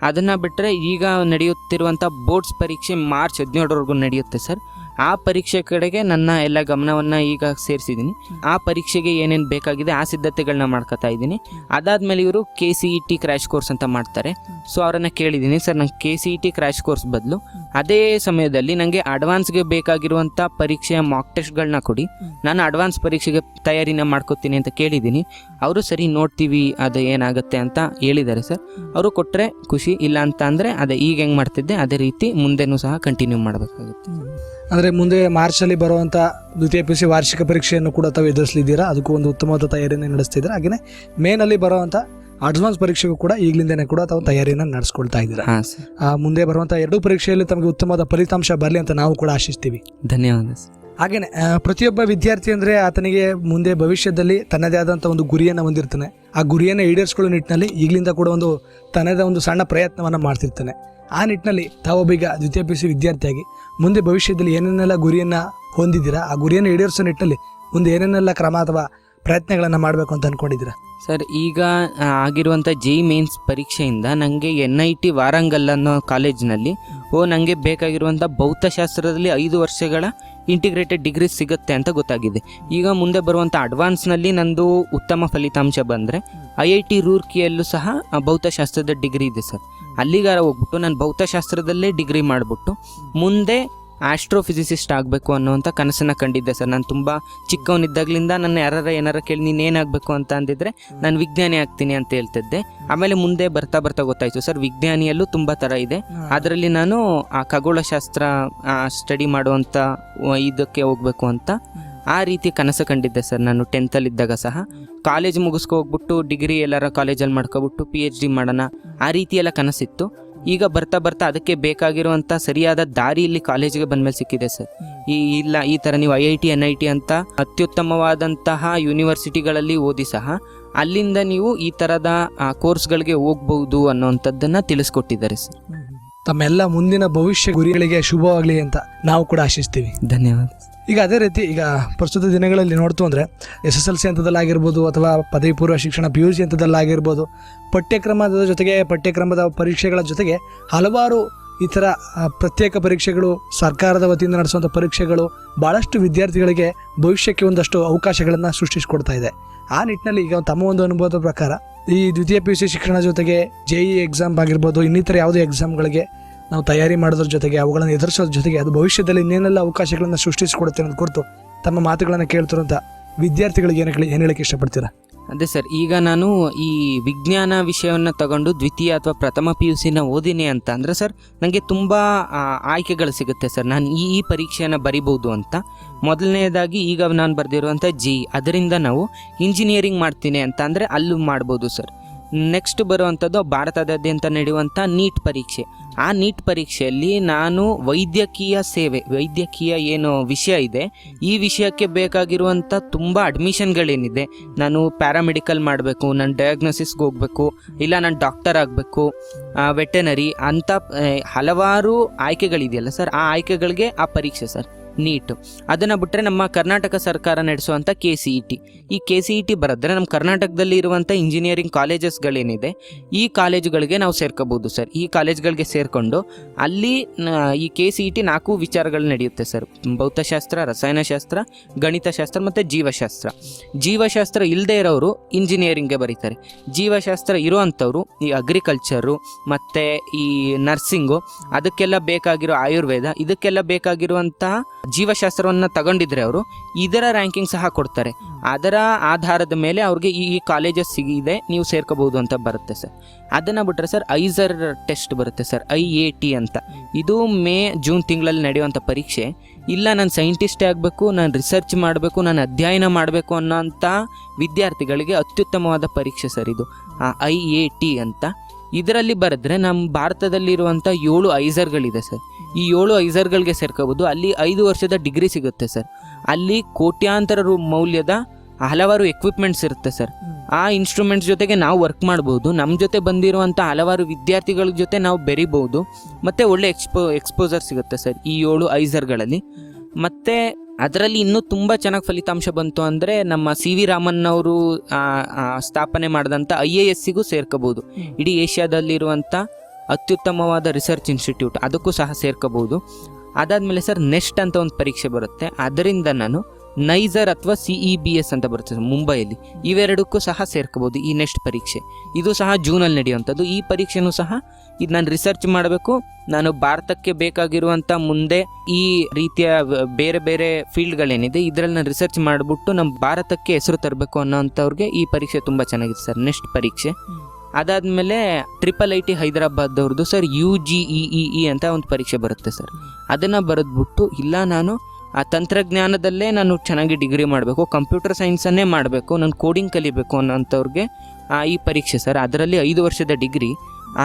C: ಅದನ್ನು ಬಿಟ್ಟರೆ ಈಗ ನಡೆಯುತ್ತಿರುವಂಥ ಬೋರ್ಡ್ಸ್ ಪರೀಕ್ಷೆ ಮಾರ್ಚ್ 17ರವರೆಗೂ ನಡೆಯುತ್ತೆ ಸರ್. ಆ ಪರೀಕ್ಷೆ ಕಡೆಗೆ ನನ್ನ ಎಲ್ಲ ಗಮನವನ್ನು ಈಗ ಸೇರಿಸಿದ್ದೀನಿ. ಆ ಪರೀಕ್ಷೆಗೆ ಏನೇನು ಬೇಕಾಗಿದೆ ಆ ಸಿದ್ಧತೆಗಳನ್ನ ಮಾಡ್ಕೊತಾ ಇದ್ದೀನಿ. ಅದಾದಮೇಲೆ ಇವರು KCET ಕ್ರ್ಯಾಶ್ ಕೋರ್ಸ್ ಅಂತ ಮಾಡ್ತಾರೆ. ಸೊ ಅವರನ್ನು ಕೇಳಿದ್ದೀನಿ, ಸರ್ ನಂಗೆ KCET ಕ್ರ್ಯಾಶ್ ಕೋರ್ಸ್ ಬದಲು ಅದೇ ಸಮಯದಲ್ಲಿ ನನಗೆ ಅಡ್ವಾನ್ಸ್ಗೆ ಬೇಕಾಗಿರುವಂಥ ಪರೀಕ್ಷೆಯ ಮಾಕ್ ಟೆಸ್ಟ್ಗಳನ್ನ ಕೊಡಿ, ನಾನು ಅಡ್ವಾನ್ಸ್ ಪರೀಕ್ಷೆಗೆ ತಯಾರಿನ ಮಾಡ್ಕೋತೀನಿ ಅಂತ ಕೇಳಿದ್ದೀನಿ. ಅವರು ಸರಿ ನೋಡ್ತೀವಿ, ಅದು ಏನಾಗುತ್ತೆ ಅಂತ ಹೇಳಿದ್ದಾರೆ ಸರ್. ಅವರು ಕೊಟ್ಟರೆ ಖುಷಿ, ಇಲ್ಲ ಅಂತ ಅಂದರೆ ಅದೇ ಈಗ ಹೆಂಗೆ ಮಾಡ್ತಿದ್ದೆ ಅದೇ ರೀತಿ ಮುಂದೆನೂ ಸಹ ಕಂಟಿನ್ಯೂ ಮಾಡಬೇಕಾಗುತ್ತೆ.
B: ಅಂದರೆ ಮುಂದೆ ಮಾರ್ಚಲ್ಲಿ ಬರುವಂಥ ದ್ವಿತೀಯ PUC ವಾರ್ಷಿಕ ಪರೀಕ್ಷೆಯನ್ನು ಕೂಡ ತಾವು ಎದುರಿಸಲಿದ್ದೀರಾ, ಅದಕ್ಕೂ ಒಂದು ಉತ್ತಮವಾದ ತಯಾರಿಯನ್ನು ನಡೆಸ್ತಿದ್ದೀರಾ. ಹಾಗೆಯೇ ಮೇನಲ್ಲಿ ಬರುವಂಥ ಅಡ್ವಾನ್ಸ್ ಪರೀಕ್ಷೆಗೂ ಕೂಡ ಈಗಲಿಂದನೇ ಕೂಡ ತಾವು ತಯಾರಿಯನ್ನು ನಡೆಸ್ಕೊಳ್ತಾ ಇದ್ದೀರಾ. ಮುಂದೆ ಬರುವಂಥ 2 ಪರೀಕ್ಷೆಯಲ್ಲಿ ತಮಗೆ ಉತ್ತಮವಾದ ಫಲಿತಾಂಶ ಬರಲಿ ಅಂತ ನಾವು ಕೂಡ ಆಶಿಸ್ತೀವಿ.
C: ಧನ್ಯವಾದ.
B: ಹಾಗೆಯೇ ಪ್ರತಿಯೊಬ್ಬ ವಿದ್ಯಾರ್ಥಿ ಅಂದರೆ ಆತನಿಗೆ ಮುಂದೆ ಭವಿಷ್ಯದಲ್ಲಿ ತನ್ನದೇ ಆದಂಥ ಒಂದು ಗುರಿಯನ್ನು ಹೊಂದಿರ್ತಾನೆ. ಆ ಗುರಿಯನ್ನು ಈಡೇರಿಸ್ಕೊಳ್ಳೋ ನಿಟ್ಟಿನಲ್ಲಿ ಈಗಲಿಂದ ಕೂಡ ಒಂದು ತನ್ನದೇ ಒಂದು ಸಣ್ಣ ಪ್ರಯತ್ನವನ್ನು ಮಾಡ್ತಿರ್ತಾನೆ. ಆ ನಿಟ್ಟಿನಲ್ಲಿ ತಾವೊಬ್ಬೀಗ ದ್ವಿತೀಯ PUC ವಿದ್ಯಾರ್ಥಿಯಾಗಿ ಮುಂದೆ ಭವಿಷ್ಯದಲ್ಲಿ ಏನೇನೆಲ್ಲ ಗುರಿಯನ್ನು ಹೊಂದಿದ್ದೀರಾ, ಆ ಗುರಿಯನ್ನು ಈಡೇರಿಸೋ ನಿಟ್ಟಿನಲ್ಲಿ ಮುಂದೆ ಏನೇನೆಲ್ಲ ಕ್ರಮ ಅಥವಾ ಪ್ರಯತ್ನಗಳನ್ನು ಮಾಡಬೇಕು ಅಂತ ಅಂದ್ಕೊಂಡಿದ್ದೀರಾ?
C: ಸರ್ ಈಗ ಆಗಿರುವಂಥ ಮೇನ್ಸ್ ಪರೀಕ್ಷೆಯಿಂದ ನನಗೆ NIT ವಾರಂಗಲ್ ಅನ್ನೋ ಕಾಲೇಜಿನಲ್ಲಿ ನನಗೆ ಬೇಕಾಗಿರುವಂಥ ಭೌತಶಾಸ್ತ್ರದಲ್ಲಿ 5 ವರ್ಷಗಳ ಇಂಟಿಗ್ರೇಟೆಡ್ ಡಿಗ್ರಿ ಸಿಗುತ್ತೆ ಅಂತ ಗೊತ್ತಾಗಿದೆ. ಈಗ ಮುಂದೆ ಬರುವಂಥ ಅಡ್ವಾನ್ಸ್ನಲ್ಲಿ ನಂದು ಉತ್ತಮ ಫಲಿತಾಂಶ ಬಂದರೆ IIT ರೂರ್ಕಿಯಲ್ಲೂ ಸಹ ಭೌತಶಾಸ್ತ್ರದ ಡಿಗ್ರಿ ಇದೆ ಸರ್. ಅಲ್ಲಿಗಾರ ಹೋಗ್ಬಿಟ್ಟು ನಾನು ಭೌತಶಾಸ್ತ್ರದಲ್ಲೇ ಡಿಗ್ರಿ ಮಾಡಿಬಿಟ್ಟು ಮುಂದೆ ಆಸ್ಟ್ರೋಫಿಸಿಸಿಸ್ಟ್ ಆಗಬೇಕು ಅನ್ನೋವಂಥ ಕನಸನ್ನು ಕಂಡಿದ್ದೆ ಸರ್. ನಾನು ತುಂಬ ಚಿಕ್ಕವನಿದ್ದಾಗಲಿಂದ ನನ್ನ ಏನಾರ ಕೇಳಿ ನೀನು ಏನಾಗಬೇಕು ಅಂತ ಅಂದಿದ್ರೆ ನಾನು ವಿಜ್ಞಾನಿ ಆಗ್ತೀನಿ ಅಂತ ಹೇಳ್ತಿದ್ದೆ. ಆಮೇಲೆ ಮುಂದೆ ಬರ್ತಾ ಗೊತ್ತಾಯಿತು ಸರ್ ವಿಜ್ಞಾನಿಯಲ್ಲೂ ತುಂಬ ಥರ ಇದೆ. ಅದರಲ್ಲಿ ನಾನು ಆ ಖಗೋಳಶಾಸ್ತ್ರ ಸ್ಟಡಿ ಮಾಡುವಂಥ ಇದಕ್ಕೆ ಹೋಗಬೇಕು ಅಂತ ಆ ರೀತಿ ಕನಸು ಕಂಡಿದ್ದೆ ಸರ್. ನಾನು 10th ಸಹ ಕಾಲೇಜ್ ಮುಗಿಸ್ಕೋಗ್ಬಿಟ್ಟು ಡಿಗ್ರಿ ಎಲ್ಲರ ಕಾಲೇಜಲ್ಲಿ ಮಾಡ್ಕೊಬಿಟ್ಟು PhD ಮಾಡೋಣ ಆ ರೀತಿ ಎಲ್ಲ ಕನಸಿತ್ತು. ಈಗ ಬರ್ತಾ ಅದಕ್ಕೆ ಬೇಕಾಗಿರುವಂಥ ಸರಿಯಾದ ದಾರಿ ಇಲ್ಲಿ ಕಾಲೇಜಿಗೆ ಬಂದಮೇಲೆ ಸಿಕ್ಕಿದೆ ಸರ್. ಈ ಥರ ನೀವು IIT NIT ಅಂತ ಅತ್ಯುತ್ತಮವಾದಂತಹ ಯೂನಿವರ್ಸಿಟಿಗಳಲ್ಲಿ ಓದಿ ಸಹ ಅಲ್ಲಿಂದ ನೀವು ಈ ಥರದ ಕೋರ್ಸ್ಗಳಿಗೆ ಹೋಗ್ಬೋದು ಅನ್ನೋವಂಥದ್ದನ್ನು ತಿಳಿಸ್ಕೊಟ್ಟಿದ್ದಾರೆ ಸರ್.
B: ತಮ್ಮೆಲ್ಲ ಮುಂದಿನ ಭವಿಷ್ಯ ಗುರಿಗಳಿಗೆ ಶುಭವಾಗಲಿ ಅಂತ ನಾವು ಕೂಡ ಆಶಿಸ್ತೀವಿ.
C: ಧನ್ಯವಾದ.
B: ಈಗ ಅದೇ ರೀತಿ ಈಗ ಪ್ರಸ್ತುತ ದಿನಗಳಲ್ಲಿ ನೋಡ್ತು ಅಂದರೆ SSLC ಹಂತದಲ್ಲಾಗಿರ್ಬೋದು ಅಥವಾ ಪದವಿ ಪೂರ್ವ ಶಿಕ್ಷಣ PUC ಹಂತದಲ್ಲಾಗಿರ್ಬೋದು, ಪಠ್ಯಕ್ರಮದ ಜೊತೆಗೆ ಪಠ್ಯಕ್ರಮದ ಪರೀಕ್ಷೆಗಳ ಜೊತೆಗೆ ಹಲವಾರು ಈ ಥರ ಪ್ರತ್ಯೇಕ ಪರೀಕ್ಷೆಗಳು, ಸರ್ಕಾರದ ವತಿಯಿಂದ ನಡೆಸುವಂಥ ಪರೀಕ್ಷೆಗಳು ಭಾಳಷ್ಟು ವಿದ್ಯಾರ್ಥಿಗಳಿಗೆ ಭವಿಷ್ಯಕ್ಕೆ ಒಂದಷ್ಟು ಅವಕಾಶಗಳನ್ನು ಸೃಷ್ಟಿಸಿಕೊಡ್ತಾ ಇದೆ. ಆ ನಿಟ್ಟಿನಲ್ಲಿ ಈಗ ತಮ್ಮ ಒಂದು ಅನುಭವದ ಪ್ರಕಾರ ಈ ದ್ವಿತೀಯ PUC ಶಿಕ್ಷಣ ಜೊತೆಗೆ JEE ಎಕ್ಸಾಮ್ ಆಗಿರ್ಬೋದು, ಇನ್ನಿತರ ಯಾವುದೇ ಎಕ್ಸಾಮ್ಗಳಿಗೆ ನಾವು ತಯಾರಿ ಮಾಡೋದ್ರ ಜೊತೆಗೆ ಅವುಗಳನ್ನು ಎದುರಿಸೋದ್ರ ಜೊತೆಗೆ ಅದು ಭವಿಷ್ಯದಲ್ಲಿ ಇನ್ನೇನೆಲ್ಲ ಅವಕಾಶಗಳನ್ನು ಸೃಷ್ಟಿಸಿಕೊಡುತ್ತೆ ಅನ್ನೋದು ಕುರಿತು ತಮ್ಮ ಮಾತುಗಳನ್ನು ಕೇಳ್ತಿರುವಂಥ ವಿದ್ಯಾರ್ಥಿಗಳಿಗೆ ಏನು ಹೇಳಕ್ಕೆ ಇಷ್ಟಪಡ್ತೀರಾ?
C: ಅದೇ ಸರ್, ಈಗ ನಾನು ಈ ವಿಜ್ಞಾನ ವಿಷಯವನ್ನು ತಗೊಂಡು ದ್ವಿತೀಯ ಅಥವಾ ಪ್ರಥಮ PUCನ ಓದಿನಿ ಅಂತ ಅಂದರೆ ಸರ್ ನನಗೆ ತುಂಬ ಆಯ್ಕೆಗಳು ಸಿಗುತ್ತೆ ಸರ್. ನಾನು ಈ ಪರೀಕ್ಷೆಯನ್ನು ಬರಿಬೋದು ಅಂತ. ಮೊದಲನೇದಾಗಿ ಈಗ ನಾನು ಬರೆದಿರುವಂಥ JEE, ಅದರಿಂದ ನಾವು ಇಂಜಿನಿಯರಿಂಗ್ ಮಾಡ್ತೀನಿ ಅಂತ ಅಂದರೆ ಅಲ್ಲೂ ಮಾಡ್ಬೋದು ಸರ್. ನೆಕ್ಸ್ಟ್ ಬರುವಂಥದ್ದು ಭಾರತದಾದ್ಯಂತ ನಡೆಯುವಂಥ ನೀಟ್ ಪರೀಕ್ಷೆ. ಆ ನೀಟ್ ಪರೀಕ್ಷೆಯಲ್ಲಿ ನಾನು ವೈದ್ಯಕೀಯ ಏನು ವಿಷಯ ಇದೆ ಈ ವಿಷಯಕ್ಕೆ ಬೇಕಾಗಿರುವಂಥ ತುಂಬ ಅಡ್ಮಿಷನ್ಗಳೇನಿದೆ, ನಾನು ಪ್ಯಾರಾಮೆಡಿಕಲ್ ಮಾಡಬೇಕು, ನಾನು ಡಯಾಗ್ನೋಸಿಸ್ಗೆ ಹೋಗಬೇಕು, ಇಲ್ಲ ನಾನು ಡಾಕ್ಟರ್ ಆಗಬೇಕು, ವೆಟೆನರಿ ಅಂತ ಹಲವಾರು ಆಯ್ಕೆಗಳಿದೆಯಲ್ಲ ಸರ್, ಆ ಆಯ್ಕೆಗಳಿಗೆ ಆ ಪರೀಕ್ಷೆ ಸರ್ ನೀಟು. ಅದನ್ನು ಬಿಟ್ಟರೆ ನಮ್ಮ ಕರ್ನಾಟಕ ಸರ್ಕಾರ ನಡೆಸುವಂಥ KCET, ಈ KCET ಬರೆದ್ರೆ ನಮ್ಮ ಕರ್ನಾಟಕದಲ್ಲಿ ಇರುವಂಥ ಇಂಜಿನಿಯರಿಂಗ್ ಕಾಲೇಜಸ್ಗಳೇನಿದೆ ಈ ಕಾಲೇಜುಗಳಿಗೆ ನಾವು ಸೇರ್ಕೋಬೋದು ಸರ್. ಈ ಕಾಲೇಜ್ಗಳಿಗೆ ಸೇರಿಕೊಂಡು ಅಲ್ಲಿ ಈ KCET 4 ವಿಚಾರಗಳು ನಡೆಯುತ್ತೆ ಸರ್: ಭೌತಶಾಸ್ತ್ರ, ರಸಾಯನಶಾಸ್ತ್ರ, ಗಣಿತಶಾಸ್ತ್ರ ಮತ್ತು ಜೀವಶಾಸ್ತ್ರ ಇಲ್ಲದೆ ಇರೋರು ಇಂಜಿನಿಯರಿಂಗ್ಗೆ ಬರೀತಾರೆ. ಜೀವಶಾಸ್ತ್ರ ಇರುವಂಥವ್ರು ಈ ಅಗ್ರಿಕಲ್ಚರು ಮತ್ತು ಈ ನರ್ಸಿಂಗು, ಅದಕ್ಕೆಲ್ಲ ಬೇಕಾಗಿರೋ ಆಯುರ್ವೇದ, ಇದಕ್ಕೆಲ್ಲ ಬೇಕಾಗಿರುವಂತಹ ಜೀವಶಾಸ್ತ್ರವನ್ನು ತಗೊಂಡಿದ್ರೆ ಅವರು ಇದರ ರ್ಯಾಂಕಿಂಗ್ ಸಹ ಕೊಡ್ತಾರೆ. ಅದರ ಆಧಾರದ ಮೇಲೆ ಅವ್ರಿಗೆ ಈ ಕಾಲೇಜಸ್ ಸಿಗಿದೆ, ನೀವು ಸೇರ್ಕೋಬಹುದು ಅಂತ ಬರುತ್ತೆ ಸರ್. ಅದನ್ನು ಬಿಟ್ಟರೆ ಸರ್ ಐಸರ್ ಟೆಸ್ಟ್ ಬರುತ್ತೆ ಸರ್, IAT ಅಂತ. ಇದು ಮೇ-ಜೂನ್ ತಿಂಗಳಲ್ಲಿ ನಡೆಯುವಂಥ ಪರೀಕ್ಷೆ. ಇಲ್ಲ ನಾನು ಸೈಂಟಿಸ್ಟೇ ಆಗಬೇಕು, ನಾನು ರಿಸರ್ಚ್ ಮಾಡಬೇಕು, ನಾನು ಅಧ್ಯಯನ ಮಾಡಬೇಕು ಅನ್ನೋಂಥ ವಿದ್ಯಾರ್ಥಿಗಳಿಗೆ ಅತ್ಯುತ್ತಮವಾದ ಪರೀಕ್ಷೆ ಸರ್ ಇದು, IAT ಅಂತ. ಇದರಲ್ಲಿ ಬರೆದ್ರೆ ನಮ್ಮ ಭಾರತದಲ್ಲಿರುವಂಥ 7 ಐಸರ್ಗಳಿದೆ ಸರ್. ಈ 7 ಐಸರ್ಗಳಿಗೆ ಸೇರ್ಕೋಬೋದು. ಅಲ್ಲಿ 5 ವರ್ಷದ ಡಿಗ್ರಿ ಸಿಗುತ್ತೆ ಸರ್. ಅಲ್ಲಿ ಕೋಟ್ಯಾಂತರ ಮೌಲ್ಯದ ಹಲವಾರು ಎಕ್ವಿಪ್ಮೆಂಟ್ಸ್ ಇರುತ್ತೆ ಸರ್. ಆ ಇನ್ಸ್ಟ್ರೂಮೆಂಟ್ಸ್ ಜೊತೆಗೆ ನಾವು ವರ್ಕ್ ಮಾಡ್ಬೋದು. ನಮ್ಮ ಜೊತೆ ಬಂದಿರುವಂಥ ಹಲವಾರು ವಿದ್ಯಾರ್ಥಿಗಳ ಜೊತೆ ನಾವು ಬೆರಿಬೋದು. ಮತ್ತು ಒಳ್ಳೆ ಎಕ್ಸ್ಪೋಜರ್ ಸಿಗುತ್ತೆ ಸರ್ ಈ 7 ಐಸರ್ಗಳಲ್ಲಿ. ಮತ್ತು ಅದರಲ್ಲಿ ಇನ್ನೂ ತುಂಬ ಚೆನ್ನಾಗಿ ಫಲಿತಾಂಶ ಬಂತು ಅಂದರೆ ನಮ್ಮ CV ರಾಮನ್ ಅವರು ಸ್ಥಾಪನೆ ಮಾಡಿದಂಥ IASಗೂ ಸೇರ್ಕೋಬೋದು. ಇಡೀ ಏಷ್ಯಾದಲ್ಲಿರುವಂಥ ಅತ್ಯುತ್ತಮವಾದ ರಿಸರ್ಚ್ ಇನ್ಸ್ಟಿಟ್ಯೂಟ್, ಅದಕ್ಕೂ ಸಹ ಸೇರ್ಕೋಬೋದು. ಅದಾದಮೇಲೆ ಸರ್ ನೆಸ್ಟ್ ಅಂತ ಒಂದು ಪರೀಕ್ಷೆ ಬರುತ್ತೆ. ಅದರಿಂದ ನಾನು ನೈಸರ್ ಅಥವಾ CEBS ಅಂತ ಬರುತ್ತೆ ಸರ್ ಮುಂಬೈಯಲ್ಲಿ, ಇವೆರಡಕ್ಕೂ ಸಹ ಸೇರ್ಕೋಬೋದು ಈ ನೆಸ್ಟ್ ಪರೀಕ್ಷೆ. ಇದು ಸಹ ಜೂನಲ್ಲಿ ನಡೆಯುವಂಥದ್ದು. ಈ ಪರೀಕ್ಷೆನೂ ಸಹ ಇದು ನಾನು ರಿಸರ್ಚ್ ಮಾಡಬೇಕು, ನಾನು ಭಾರತಕ್ಕೆ ಬೇಕಾಗಿರುವಂಥ ಮುಂದೆ ಈ ರೀತಿಯ ಬೇರೆ ಬೇರೆ ಫೀಲ್ಡ್ಗಳೇನಿದೆ ಇದರಲ್ಲಿ ನಾನು ರಿಸರ್ಚ್ ಮಾಡಿಬಿಟ್ಟು ನಮ್ಮ ಭಾರತಕ್ಕೆ ಹೆಸರು ತರಬೇಕು ಅನ್ನೋಂಥವ್ರಿಗೆ ಈ ಪರೀಕ್ಷೆ ತುಂಬ ಚೆನ್ನಾಗಿದೆ ಸರ್, ನೆಸ್ಟ್ ಪರೀಕ್ಷೆ. ಅದಾದಮೇಲೆ IIIT ಹೈದರಾಬಾದ್ ಅವ್ರದ್ದು ಸರ್ UGEE ಅಂತ ಒಂದು ಪರೀಕ್ಷೆ ಬರುತ್ತೆ ಸರ್. ಅದನ್ನು ಬರೆದ್ಬಿಟ್ಟು ಇಲ್ಲ ನಾನು ಆ ತಂತ್ರಜ್ಞಾನದಲ್ಲೇ ನಾನು ಚೆನ್ನಾಗಿ ಡಿಗ್ರಿ ಮಾಡಬೇಕು, ಕಂಪ್ಯೂಟರ್ ಸೈನ್ಸನ್ನೇ ಮಾಡಬೇಕು, ನಾನು ಕೋಡಿಂಗ್ ಕಲಿಬೇಕು ಅನ್ನೋಂಥವ್ರಿಗೆ ಈ ಪರೀಕ್ಷೆ ಸರ್. ಅದರಲ್ಲಿ 5 ವರ್ಷದ ಡಿಗ್ರಿ,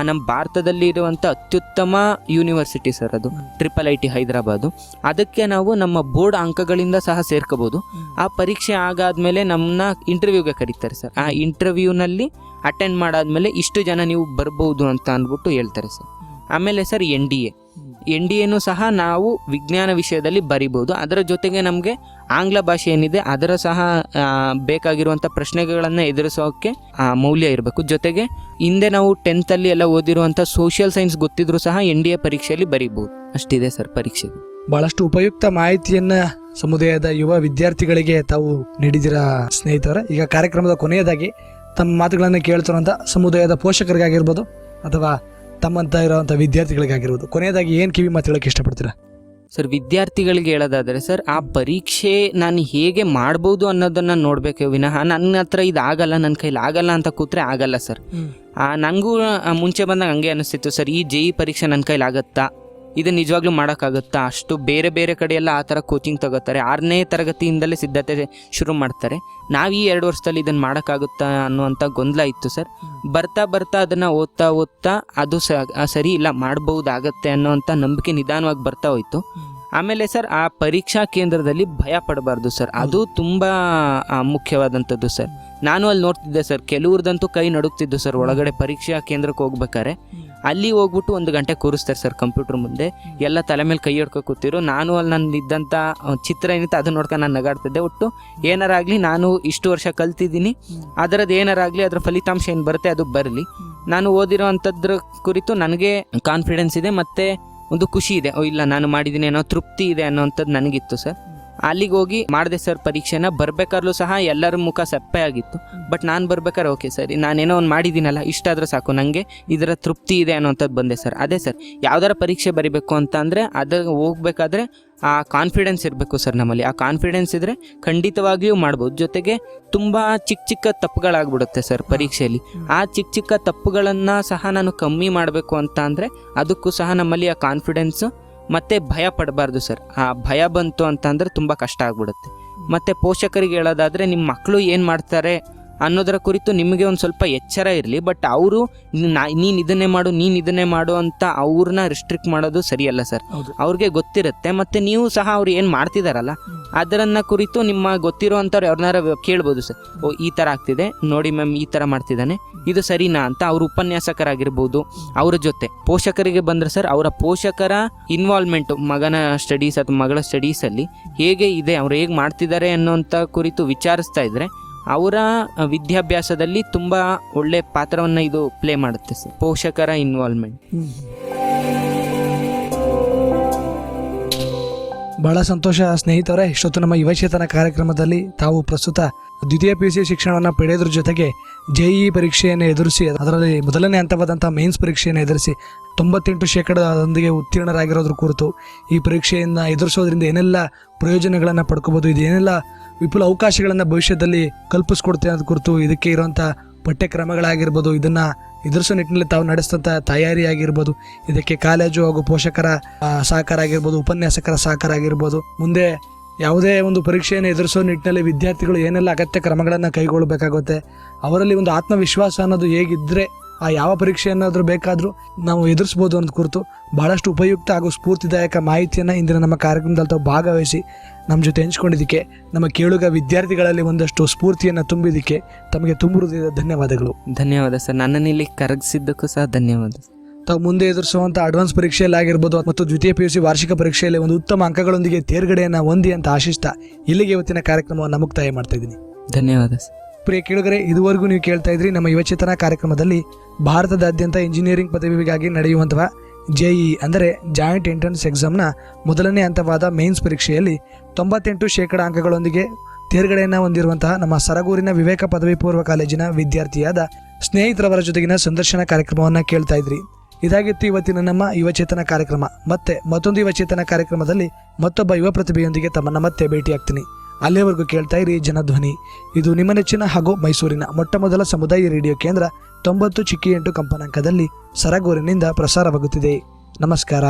C: ನಮ್ಮ ಭಾರತದಲ್ಲಿ ಇರುವಂಥ ಅತ್ಯುತ್ತಮ ಯೂನಿವರ್ಸಿಟಿ ಸರ್ ಅದು IIIT ಹೈದರಾಬಾದು. ಅದಕ್ಕೆ ನಾವು ನಮ್ಮ ಬೋರ್ಡ್ ಅಂಕಗಳಿಂದ ಸಹ ಸೇರ್ಕೋಬೋದು. ಆ ಪರೀಕ್ಷೆ ಆಗಾದ್ಮೇಲೆ ನಮ್ಮನ್ನ ಇಂಟರ್ವ್ಯೂಗೆ ಕರೀತಾರೆ ಸರ್. ಆ ಇಂಟರ್ವ್ಯೂನಲ್ಲಿ ಅಟೆಂಡ್ ಮಾಡಾದ್ಮೇಲೆ ಇಷ್ಟು ಜನ ನೀವು ಬರ್ಬೋದು ಅಂತ ಅಂದ್ಬಿಟ್ಟು ಹೇಳ್ತಾರೆ ಸರ್. ಆಮೇಲೆ ಸರ್ NDAನೂ ಸಹ ನಾವು ವಿಜ್ಞಾನ ವಿಷಯದಲ್ಲಿ ಬರಿಬೋದು. ಅದರ ಜೊತೆಗೆ ನಮಗೆ ಆಂಗ್ಲ ಭಾಷೆ ಏನಿದೆ ಅದರ ಸಹ ಬೇಕಾಗಿರುವಂಥ ಪ್ರಶ್ನೆಗಳನ್ನು ಎದುರಿಸೋಕ್ಕೆ ಮೌಲ್ಯ ಇರಬೇಕು. ಜೊತೆಗೆ ಹಿಂದೆ ನಾವು 10th ಎಲ್ಲ ಓದಿರುವಂಥ ಸೋಷಿಯಲ್ ಸೈನ್ಸ್ ಗೊತ್ತಿದ್ರೂ ಸಹ NDA ಪರೀಕ್ಷೆಯಲ್ಲಿ ಬರಿಬೋದು. ಅಷ್ಟಿದೆ ಸರ್ ಪರೀಕ್ಷೆ.
B: ಬಹಳಷ್ಟು ಉಪಯುಕ್ತ ಮಾಹಿತಿಯನ್ನ ಸಮುದಾಯದ ಯುವ ವಿದ್ಯಾರ್ಥಿಗಳಿಗೆ ತಾವು ನೀಡಿದಿರಾ ಸ್ನೇಹಿತರೆ. ಈಗ ಕಾರ್ಯಕ್ರಮದ ಕೊನೆಯದಾಗಿ ತಮ್ಮ ಮಾತುಗಳನ್ನು ಕೇಳ್ತಿರುವಂಥ ಸಮುದಾಯದ ಪೋಷಕರಿಗಾಗಿರ್ಬೋದು ಅಥವಾ ತಮ್ಮಂತ ಇರುವಂಥ ವಿದ್ಯಾರ್ಥಿಗಳಿಗಾಗಿರ್ಬೋದು, ಕೊನೆಯದಾಗಿ ಏನು ಕಿವಿ ಮಾತು ಹೇಳೋಕ್ಕೆ ಇಷ್ಟಪಡ್ತೀರಾ?
C: ಸರ್, ವಿದ್ಯಾರ್ಥಿಗಳಿಗೆ ಹೇಳೋದಾದರೆ ಸರ್, ಆ ಪರೀಕ್ಷೆ ನಾನು ಹೇಗೆ ಮಾಡ್ಬೋದು ಅನ್ನೋದನ್ನು ನೋಡಬೇಕೆ ವಿನಃ ನನ್ನ ಹತ್ರ ಇದಾಗಲ್ಲ, ನನ್ನ ಕೈಲಿ ಆಗಲ್ಲ ಅಂತ ಕೂತ್ರೆ ಆಗಲ್ಲ ಸರ್. ನನಗೂ ಮುಂಚೆ ಬಂದಾಗ ಹಂಗೆ ಅನಿಸ್ತಿತ್ತು ಸರ್, ಈ JEE ಪರೀಕ್ಷೆ ನನ್ನ ಕೈಲಿ ಆಗುತ್ತಾ, ಇದು ನಿಜವಾಗ್ಲೂ ಮಾಡೋಕ್ಕಾಗುತ್ತಾ? ಅಷ್ಟು ಬೇರೆ ಬೇರೆ ಕಡೆ ಎಲ್ಲ ಆ ಥರ ಕೋಚಿಂಗ್ ತಗೋತಾರೆ, 6ನೇ ತರಗತಿಯಿಂದಲೇ ಸಿದ್ಧತೆ ಶುರು ಮಾಡ್ತಾರೆ. ನಾವು ಈ 2 ವರ್ಷದಲ್ಲಿ ಇದನ್ನು ಮಾಡೋಕ್ಕಾಗುತ್ತಾ ಅನ್ನುವಂಥ ಗೊಂದಲ ಇತ್ತು ಸರ್. ಬರ್ತಾ ಬರ್ತಾ ಅದನ್ನು ಓದ್ತಾ ಅದು ಸರಿ ಇಲ್ಲ, ಮಾಡ್ಬೋದಾಗತ್ತೆ ಅನ್ನೋವಂಥ ನಂಬಿಕೆ ನಿಧಾನವಾಗಿ ಬರ್ತಾ ಹೋಯಿತು. ಆಮೇಲೆ ಸರ್, ಆ ಪರೀಕ್ಷಾ ಕೇಂದ್ರದಲ್ಲಿ ಭಯ ಪಡಬಾರ್ದು ಸರ್, ಅದು ತುಂಬ ಮುಖ್ಯವಾದಂಥದ್ದು ಸರ್. ನಾನು ಅಲ್ಲಿ ನೋಡ್ತಿದ್ದೆ ಸರ್, ಕೆಲವ್ರದಂತೂ ಕೈ ನಡುಗ್ತಿದ್ದು ಸರ್. ಒಳಗಡೆ ಪರೀಕ್ಷಾ ಕೇಂದ್ರಕ್ಕೆ ಹೋಗ್ಬೇಕಾರೆ ಅಲ್ಲಿ ಹೋಗ್ಬಿಟ್ಟು 1 ಗಂಟೆ ಕೂರಿಸ್ತಾರೆ ಸರ್ ಕಂಪ್ಯೂಟರ್ ಮುಂದೆ, ಎಲ್ಲ ತಲೆ ಮೇಲೆ ಕೈ ಹಿಡ್ಕೊ ಕೂತಿರು. ನಾನು ಅಲ್ಲಿ ನನ್ನ ಇದ್ದಂಥ ಚಿತ್ರ ಏನಿತ್ತು ಅದನ್ನ ನೋಡ್ಕೊಂಡು ನಾನು ನಗಾಡ್ತಿದ್ದೆ. ಒಟ್ಟು ಏನಾರಾಗಲಿ, ನಾನು ಇಷ್ಟು ವರ್ಷ ಕಲ್ತಿದ್ದೀನಿ, ಅದರದ್ದು ಏನಾರಾಗಲಿ ಅದರ ಫಲಿತಾಂಶ ಏನು ಬರುತ್ತೆ ಅದು ಬರಲಿ. ನಾನು ಓದಿರೋ ಅಂಥದ್ರ ಕುರಿತು ನನಗೆ ಕಾನ್ಫಿಡೆನ್ಸ್ ಇದೆ, ಮತ್ತು ಒಂದು ಖುಷಿ ಇದೆ. ಇಲ್ಲ, ನಾನು ಮಾಡಿದ್ದೀನಿ ಅನ್ನೋ ತೃಪ್ತಿ ಇದೆ ಅನ್ನೋವಂಥದ್ದು ನನಗಿತ್ತು ಸರ್. ಅಲ್ಲಿಗೆ ಹೋಗಿ ಮಾಡಿದೆ ಸರ್ ಪರೀಕ್ಷೆನ. ಬರಬೇಕಾದ್ರೂ ಸಹ ಎಲ್ಲರ ಮುಖ ಸಪ್ಪೆ ಆಗಿತ್ತು. ಬಟ್ ನಾನು ಬರ್ಬೇಕಾದ್ರೆ ಓಕೆ ಸರಿ, ನಾನೇನೋ ಒಂದು ಮಾಡಿದ್ದೀನಲ್ಲ, ಇಷ್ಟಾದರೂ ಸಾಕು, ನನಗೆ ಇದರ ತೃಪ್ತಿ ಇದೆ ಅನ್ನೋಂಥದ್ದು ಬಂದೆ ಸರ್. ಅದೇ ಸರ್, ಯಾವ್ದಾರ ಪರೀಕ್ಷೆ ಬರಿಬೇಕು ಅಂತ ಅಂದರೆ ಅದು ಹೋಗ್ಬೇಕಾದ್ರೆ ಆ ಕಾನ್ಫಿಡೆನ್ಸ್ ಇರಬೇಕು ಸರ್ ನಮ್ಮಲ್ಲಿ. ಆ ಕಾನ್ಫಿಡೆನ್ಸ್ ಇದ್ದರೆ ಖಂಡಿತವಾಗಿಯೂ ಮಾಡ್ಬೋದು. ಜೊತೆಗೆ ತುಂಬ ಚಿಕ್ಕ ತಪ್ಪುಗಳಾಗ್ಬಿಡುತ್ತೆ ಸರ್ ಪರೀಕ್ಷೆಯಲ್ಲಿ. ಆ ಚಿಕ್ಕ ತಪ್ಪುಗಳನ್ನು ಸಹ ನಾನು ಕಮ್ಮಿ ಮಾಡಬೇಕು ಅಂತ ಅಂದರೆ ಅದಕ್ಕೂ ಸಹ ನಮ್ಮಲ್ಲಿ ಆ ಕಾನ್ಫಿಡೆನ್ಸು ಮತ್ತು ಭಯ ಪಡಬಾರ್ದು ಸರ್. ಆ ಭಯ ಬಂತು ಅಂತ ಅಂದರೆ ತುಂಬ ಕಷ್ಟ ಆಗ್ಬಿಡುತ್ತೆ. ಮತ್ತು ಪೋಷಕರಿಗೆ ಹೇಳೋದಾದರೆ, ನಿಮ್ಮ ಮಕ್ಕಳು ಏನು ಮಾಡ್ತಾರೆ ಅನ್ನೋದರ ಕುರಿತು ನಿಮಗೆ ಒಂದು ಸ್ವಲ್ಪ ಎಚ್ಚರ ಇರಲಿ. ಬಟ್ ಅವರು ನೀನು ಇದನ್ನೇ ಮಾಡು ಅಂತ ಅವ್ರನ್ನ ರಿಸ್ಟ್ರಿಕ್ಟ್ ಮಾಡೋದು ಸರಿಯಲ್ಲ ಸರ್. ಅವ್ರಿಗೆ ಗೊತ್ತಿರುತ್ತೆ. ಮತ್ತು ನೀವು ಸಹ ಅವ್ರು ಏನು ಮಾಡ್ತಿದಾರಲ್ಲ ಅದರನ್ನು ಕುರಿತು ನಿಮ್ಮ ಗೊತ್ತಿರೋವಂಥವ್ರು ಯಾರನ್ನಾರ ಕೇಳ್ಬೋದು ಸರ್. ಓ, ಈ ಥರ ಆಗ್ತಿದೆ ನೋಡಿ ಮ್ಯಾಮ್, ಈ ಥರ ಮಾಡ್ತಿದ್ದಾನೆ, ಇದು ಸರಿನಾ ಅಂತ ಅವ್ರ ಉಪನ್ಯಾಸಕರಾಗಿರ್ಬೋದು. ಅವ್ರ ಜೊತೆ ಪೋಷಕರಿಗೆ ಬಂದರೆ ಸರ್, ಅವರ ಪೋಷಕರ ಇನ್ವಾಲ್ವ್ಮೆಂಟು ಮಗನ ಸ್ಟಡೀಸ್ ಅಥವಾ ಮಗಳ ಸ್ಟಡೀಸಲ್ಲಿ ಹೇಗೆ ಇದೆ, ಅವ್ರು ಹೇಗೆ ಮಾಡ್ತಿದ್ದಾರೆ ಅನ್ನೋಂಥ ಕುರಿತು ವಿಚಾರಿಸ್ತಾ ಇದ್ದರೆ ಅವರ ವಿದ್ಯಾಭ್ಯಾಸದಲ್ಲಿ ತುಂಬ ಒಳ್ಳೆ ಪಾತ್ರವನ್ನು ಇದು ಪ್ಲೇ ಮಾಡುತ್ತೆ ಸರ್, ಪೋಷಕರ ಇನ್ವಾಲ್ವ್ಮೆಂಟ್.
B: ಬಹಳ ಸಂತೋಷ ಸ್ನೇಹಿತರೆ. ಇಷ್ಟೊತ್ತು ನಮ್ಮ ಯುವಚೇತನ ಕಾರ್ಯಕ್ರಮದಲ್ಲಿ ತಾವು ಪ್ರಸ್ತುತ ದ್ವಿತೀಯ PUC ಶಿಕ್ಷಣವನ್ನು ಪಡೆಯೋದ್ರ ಜೊತೆಗೆ JEE ಪರೀಕ್ಷೆಯನ್ನು ಎದುರಿಸಿ, ಅದರಲ್ಲಿ ಮೊದಲನೇ ಹಂತವಾದಂಥ ಮೇನ್ಸ್ ಪರೀಕ್ಷೆಯನ್ನು ಎದುರಿಸಿ 98% ಉತ್ತೀರ್ಣರಾಗಿರೋದ್ರ ಕುರಿತು, ಈ ಪರೀಕ್ಷೆಯನ್ನು ಎದುರಿಸೋದ್ರಿಂದ ಏನೆಲ್ಲ ಪ್ರಯೋಜನಗಳನ್ನು ಪಡ್ಕೋಬೋದು, ಇದೇನೆಲ್ಲ ವಿಪುಲ ಅವಕಾಶಗಳನ್ನು ಭವಿಷ್ಯದಲ್ಲಿ ಕಲ್ಪಿಸ್ಕೊಡ್ತೇವೆ ಅನ್ನೋದು ಕುರಿತು, ಇದಕ್ಕೆ ಇರುವಂಥ ಪಠ್ಯಕ್ರಮಗಳಾಗಿರ್ಬೋದು, ಇದನ್ನು ಎದುರಿಸೋ ನಿಟ್ಟಿನಲ್ಲಿ ತಾವು ನಡೆಸಿದಂಥ ತಯಾರಿ ಆಗಿರ್ಬೋದು, ಇದಕ್ಕೆ ಕಾಲೇಜು ಹಾಗೂ ಪೋಷಕರ ಸಹಕಾರ ಆಗಿರ್ಬೋದು, ಉಪನ್ಯಾಸಕರ ಸಹಕಾರ ಆಗಿರ್ಬೋದು, ಮುಂದೆ ಯಾವುದೇ ಒಂದು ಪರೀಕ್ಷೆಯನ್ನು ಎದುರಿಸೋ ನಿಟ್ಟಿನಲ್ಲಿ ವಿದ್ಯಾರ್ಥಿಗಳು ಏನೆಲ್ಲ ಅಗತ್ಯ ಕ್ರಮಗಳನ್ನು ಕೈಗೊಳ್ಳಬೇಕಾಗುತ್ತೆ, ಅವರಲ್ಲಿ ಒಂದು ಆತ್ಮವಿಶ್ವಾಸ ಅನ್ನೋದು ಹೇಗಿದ್ದರೆ ಆ ಯಾವ ಪರೀಕ್ಷೆಯನ್ನಾದರೂ ಬೇಕಾದರೂ ನಾವು ಎದುರಿಸ್ಬೋದು ಅನ್ನೋದು ಕುರಿತು ಭಾಳಷ್ಟು ಉಪಯುಕ್ತ ಹಾಗೂ ಸ್ಫೂರ್ತಿದಾಯಕ ಮಾಹಿತಿಯನ್ನು ಇಂದಿನ ನಮ್ಮ ಕಾರ್ಯಕ್ರಮದಲ್ಲಿ ತಾವು ಭಾಗವಹಿಸಿ ನಮ್ಮ ಜೊತೆ ಹಂಚ್ಕೊಂಡಿದ್ದಕ್ಕೆ, ನಮ್ಮ ಕೇಳುಗ ವಿದ್ಯಾರ್ಥಿಗಳಲ್ಲಿ ಒಂದಷ್ಟು ಸ್ಫೂರ್ತಿಯನ್ನು ತುಂಬಿದ್ದಕ್ಕೆ ತಮಗೆ ತುಂಬುವುದಿದ ಧನ್ಯವಾದಗಳು.
C: ಧನ್ಯವಾದ ಸರ್, ನನ್ನನ್ನು ಇಲ್ಲಿ ಕರಗಿಸಿದ್ದಕ್ಕೂ ಸಹ ಧನ್ಯವಾದ.
B: ತಾವು ಮುಂದೆ ಎದುರಿಸುವಂಥ ಅಡ್ವಾನ್ಸ್ ಪರೀಕ್ಷೆಯಲ್ಲಿ ಆಗಿರ್ಬೋದು ಮತ್ತು ದ್ವಿತೀಯ PUC ವಾರ್ಷಿಕ ಪರೀಕ್ಷೆಯಲ್ಲಿ ಒಂದು ಉತ್ತಮ ಅಂಕಗಳೊಂದಿಗೆ ತೇರ್ಗಡೆಯನ್ನು ಹೊಂದಿ ಅಂತ ಆಶಿಸ್ತಾ ಇಲ್ಲಿಗೆ ಇವತ್ತಿನ ಕಾರ್ಯಕ್ರಮವನ್ನು ಮುಕ್ತಾಯ ಮಾಡ್ತಾ ಇದ್ದೀನಿ.
C: ಧನ್ಯವಾದ ಸರ್.
B: ಪ್ರಿಯ ಕೇಳುಗರೆ, ಇದುವರೆಗೂ ನೀವು ಕೇಳ್ತಾ ಇದ್ರಿ ನಮ್ಮ ಯುವಚೇತನ ಕಾರ್ಯಕ್ರಮದಲ್ಲಿ ಭಾರತದಾದ್ಯಂತ ಇಂಜಿನಿಯರಿಂಗ್ ಪದವಿಗಾಗಿ ನಡೆಯುವಂತಹ JEE ಅಂದರೆ ಜಾಯಿಂಟ್ ಎಂಟ್ರೆನ್ಸ್ ಎಕ್ಸಾಮ್ನ ಮೊದಲನೇ ಹಂತವಾದ ಮೇನ್ಸ್ ಪರೀಕ್ಷೆಯಲ್ಲಿ 98% ಅಂಕಗಳೊಂದಿಗೆ ತೇರ್ಗಡೆಯನ್ನು ಹೊಂದಿರುವಂತಹ ನಮ್ಮ ಸರಗೂರಿನ ವಿವೇಕ ಪದವಿ ಪೂರ್ವ ಕಾಲೇಜಿನ ವಿದ್ಯಾರ್ಥಿಯಾದ ಸ್ನೇಹಿತರವರ ಜೊತೆಗಿನ ಸಂದರ್ಶನ ಕಾರ್ಯಕ್ರಮವನ್ನು ಕೇಳ್ತಾ ಇದ್ರಿ. ಇದಾಗಿತ್ತು ಇವತ್ತಿನ ನಮ್ಮ ಯುವಚೇತನ ಕಾರ್ಯಕ್ರಮ. ಮತ್ತೆ ಮತ್ತೊಂದು ಯುವಚೇತನ ಕಾರ್ಯಕ್ರಮದಲ್ಲಿ ಮತ್ತೊಬ್ಬ ಯುವ ಪ್ರತಿಭೆಯೊಂದಿಗೆ ತಮ್ಮನ್ನು ಮತ್ತೆ ಭೇಟಿಯಾಗ್ತೀನಿ. ಅಲ್ಲಿಯವರೆಗೂ ಕೇಳ್ತಾ ಇರಿ ಜನಧ್ವನಿ. ಇದು ನಿಮ್ಮ ನೆಚ್ಚಿನ ಹಾಗೂ ಮೈಸೂರಿನ ಮೊಟ್ಟಮೊದಲ ಸಮುದಾಯ ರೇಡಿಯೋ ಕೇಂದ್ರ 90.8 ಕಂಪನಾಂಕದಲ್ಲಿ ಸರಗೂರಿನಿಂದ ಪ್ರಸಾರವಾಗುತ್ತಿದೆ. ನಮಸ್ಕಾರ.